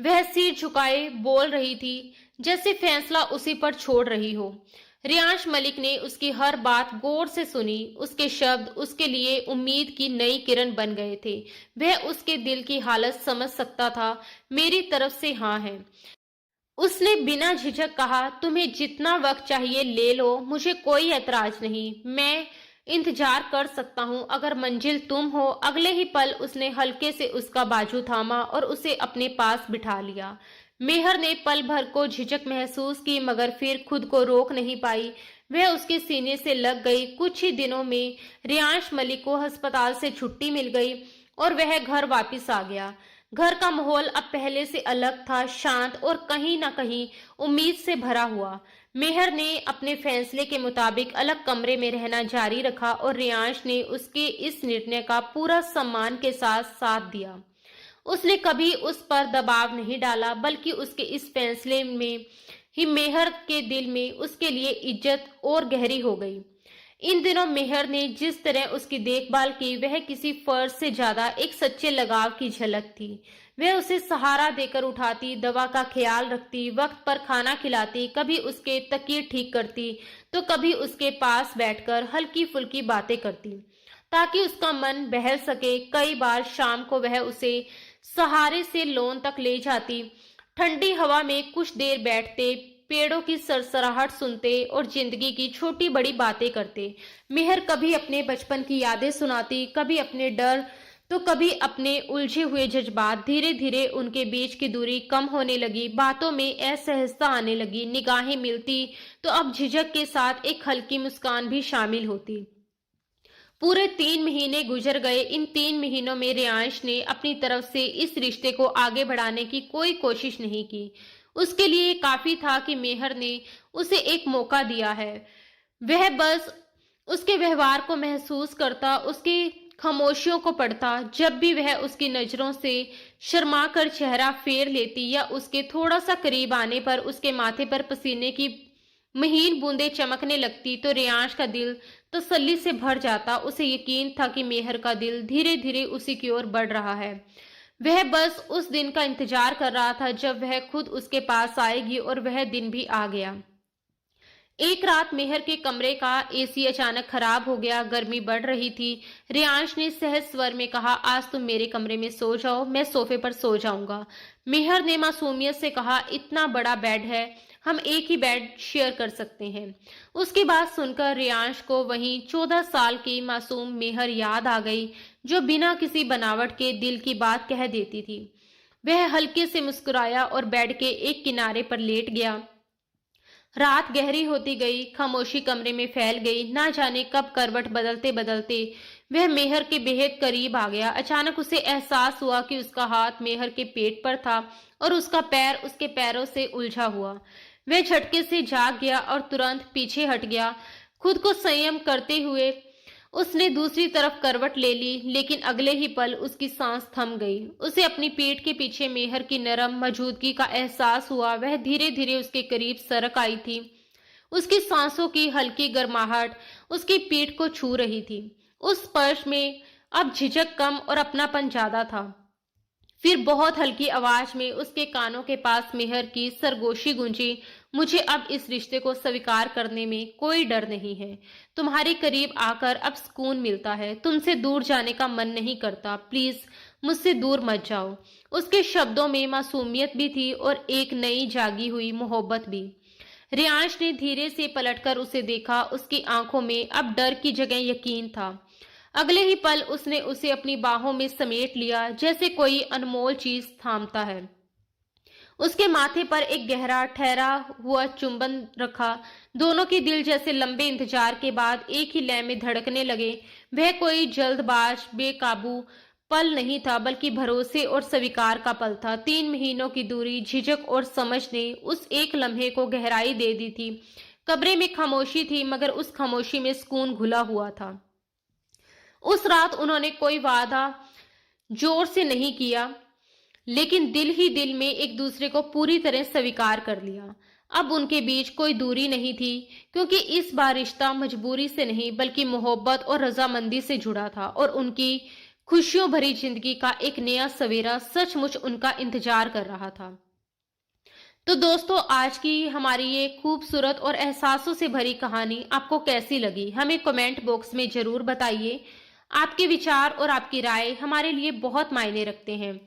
वह सिर झुकाए बोल रही थी, जैसे फैसला उसी पर छोड़ रही हो। रियांश मलिक ने उसकी हर बात गौर से सुनी। उसके शब्द उसके लिए उम्मीद की नई किरण बन गए थे। वह उसके दिल की हालत समझ सकता था। मेरी तरफ से हाँ है, उसने बिना झिझक कहा। तुम्हें जितना वक्त चाहिए ले लो, मुझे कोई ऐतराज नहीं। मैं इंतजार कर सकता हूँ। अगर मंजिल तुम हो। अगले ही पल उसने हल्के से उसका बाजू थामा और उसे अपने पास बिठा लिया। मेहर ने पल भर को झिझक महसूस की, मगर फिर खुद को रोक नहीं पाई। वह उसके सीने से लग गई। कुछ ही दिनों में रियांश मलिक को अस्पताल से छुट्टी मिल गई और वह घर वापस आ गया। घर का माहौल अब पहले से अलग था, शांत और कहीं ना कहीं उम्मीद से भरा हुआ। मेहर ने अपने फैसले के मुताबिक अलग कमरे में रहना जारी रखा और रियांश ने उसके इस निर्णय का पूरा सम्मान के साथ साथ दिया। उसने कभी उस पर दबाव नहीं डाला, बल्कि उसके इस फैसले में ही मेहर के दिल में उसके लिए इज्जत और गहरी हो गई। इन दिनों मेहर ने जिस तरह उसकी देखभाल की, वह किसी फर्ज से ज्यादा एक सच्चे लगाव की झलक थी। वह उसे सहारा देकर उठाती, दवा का ख्याल रखती, वक्त पर खाना खिलाती, कभी उसके तकिए ठीक करती तो कभी उसके पास बैठकर हल्की फुल्की बातें करती ताकि उसका मन बहल सके। कई बार शाम को वह उसे सहारे से लॉन तक ले जाती। ठंडी हवा में कुछ देर बैठते, पेड़ों की सरसराहट सुनते और जिंदगी की छोटी बड़ी बातें करते। मेहर कभी अपने बचपन की यादें सुनाती, कभी अपने डर तो कभी अपने उलझे हुए जज्बात। धीरे धीरे उनके बीच की दूरी कम होने लगी, बातों में असहजता आने लगी। निगाहें मिलती तो अब झिझक के साथ एक हल्की मुस्कान भी शामिल होती। पूरे 3 महीने गुजर गए। इन 3 महीनों में रियांश ने अपनी तरफ से इस रिश्ते को आगे बढ़ाने की कोई कोशिश नहीं की। उसके लिए काफी था कि मेहर ने उसे एक मौका दिया है। वह बस उसके व्यवहार को महसूस करता, उसकी खामोशियों को पढ़ता। जब भी वह उसकी नजरों से शर्मा कर चेहरा फेर लेती या उसके थोड़ा सा करीब आने पर उसके माथे पर पसीने की महीन बूंदें चमकने लगती, तो रियांश का दिल तसल्ली से भर जाता। उसे यकीन था कि मेहर का दिल धीरे धीरे उसी की ओर बढ़ रहा है। वह बस उस दिन का इंतजार कर रहा था जब वह खुद उसके पास आएगी, और वह दिन भी आ गया। एक रात मेहर के कमरे का एसी अचानक खराब हो गया। गर्मी बढ़ रही थी। रियांश ने सहज स्वर में कहा, आज तुम मेरे कमरे में सो जाओ, मैं सोफे पर सो जाऊंगा। मेहर ने मासूमियत से कहा, इतना बड़ा बेड है, हम एक ही बेड शेयर कर सकते हैं। उसकी बात सुनकर रियांश को वहीं 14 साल की मासूम मेहर याद आ गई, जो बिना किसी बनावट के दिल की बात कह देती थी। वह हल्के से मुस्कुराया और बेड के एक किनारे पर लेट गया। रात गहरी होती गई, खामोशी कमरे में फैल गई। ना जाने कब करवट बदलते बदलते वह मेहर के बेहद करीब आ गया। अचानक उसे एहसास हुआ कि उसका हाथ मेहर के पेट पर था और उसका पैर उसके पैरों से उलझा हुआ। वह झटके से जाग गया और तुरंत पीछे हट गया। खुद को संयम करते हुए उसने दूसरी तरफ करवट ले ली, लेकिन अगले ही पल उसकी सांस थम गई। उसे अपनी पीठ के पीछे मेहर की नरम मौजूदगी का एहसास हुआ। वह धीरे धीरे उसके करीब सरक आई थी। उसकी सांसों की हल्की गर्माहट उसकी पीठ को छू रही थी। उस स्पर्श में अब झिझक कम और अपनापन ज्यादा था। फिर बहुत हल्की आवाज में उसके कानों के पास मेहर की सरगोशी गूंजी, मुझे अब इस रिश्ते को स्वीकार करने में कोई डर नहीं है। तुम्हारे करीब आकर अब सुकून मिलता है। तुमसे दूर जाने का मन नहीं करता। प्लीज मुझसे दूर मत जाओ। उसके शब्दों में मासूमियत भी थी और एक नई जागी हुई मोहब्बत भी। रियांश ने धीरे से पलटकर उसे देखा। उसकी आंखों में अब डर की जगह यकीन था। अगले ही पल उसने उसे अपनी बाहों में समेट लिया, जैसे कोई अनमोल चीज थामता है। उसके माथे पर एक गहरा ठहरा हुआ चुंबन रखा। दोनों के दिल जैसे लंबे इंतजार के बाद एक ही लय में धड़कने लगे। वह कोई जल्दबाज बेकाबू पल नहीं था, बल्कि भरोसे और स्वीकार का पल था। 3 महीनों की दूरी, झिझक और समझ ने उस एक लम्हे को गहराई दे दी थी। कमरे में खामोशी थी, मगर उस खामोशी में सुकून घुला हुआ था। उस रात उन्होंने कोई वादा जोर से नहीं किया, लेकिन दिल ही दिल में एक दूसरे को पूरी तरह स्वीकार कर लिया। अब उनके बीच कोई दूरी नहीं थी, क्योंकि इस बार रिश्ता मजबूरी से नहीं बल्कि मोहब्बत और रजामंदी से जुड़ा था, और उनकी खुशियों भरी जिंदगी का एक नया सवेरा सचमुच उनका इंतजार कर रहा था। तो दोस्तों, आज की हमारी ये खूबसूरत और एहसासों से भरी कहानी आपको कैसी लगी, हमें कमेंट बॉक्स में जरूर बताइए। आपके विचार और आपकी राय हमारे लिए बहुत मायने रखते हैं।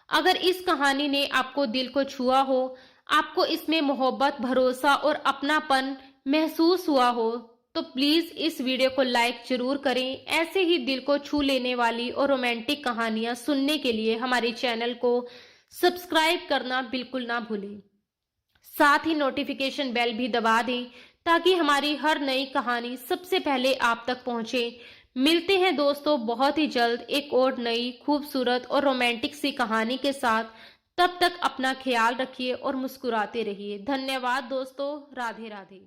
अगर इस कहानी ने आपको दिल को छुआ हो, आपको इसमें मोहब्बत, भरोसा और अपनापन महसूस हुआ हो, तो प्लीज इस वीडियो को लाइक जरूर करें। ऐसे ही दिल को छू लेने वाली और रोमांटिक कहानियां सुनने के लिए हमारे चैनल को सब्सक्राइब करना बिल्कुल ना भूलें। साथ ही नोटिफिकेशन बेल भी दबा दें, ताकि हमारी हर नई कहानी सबसे पहले आप तक पहुंचे। मिलते हैं दोस्तों बहुत ही जल्द एक और नई खूबसूरत और रोमांटिक सी कहानी के साथ। तब तक अपना ख्याल रखिए और मुस्कुराते रहिए। धन्यवाद दोस्तों। राधे राधे।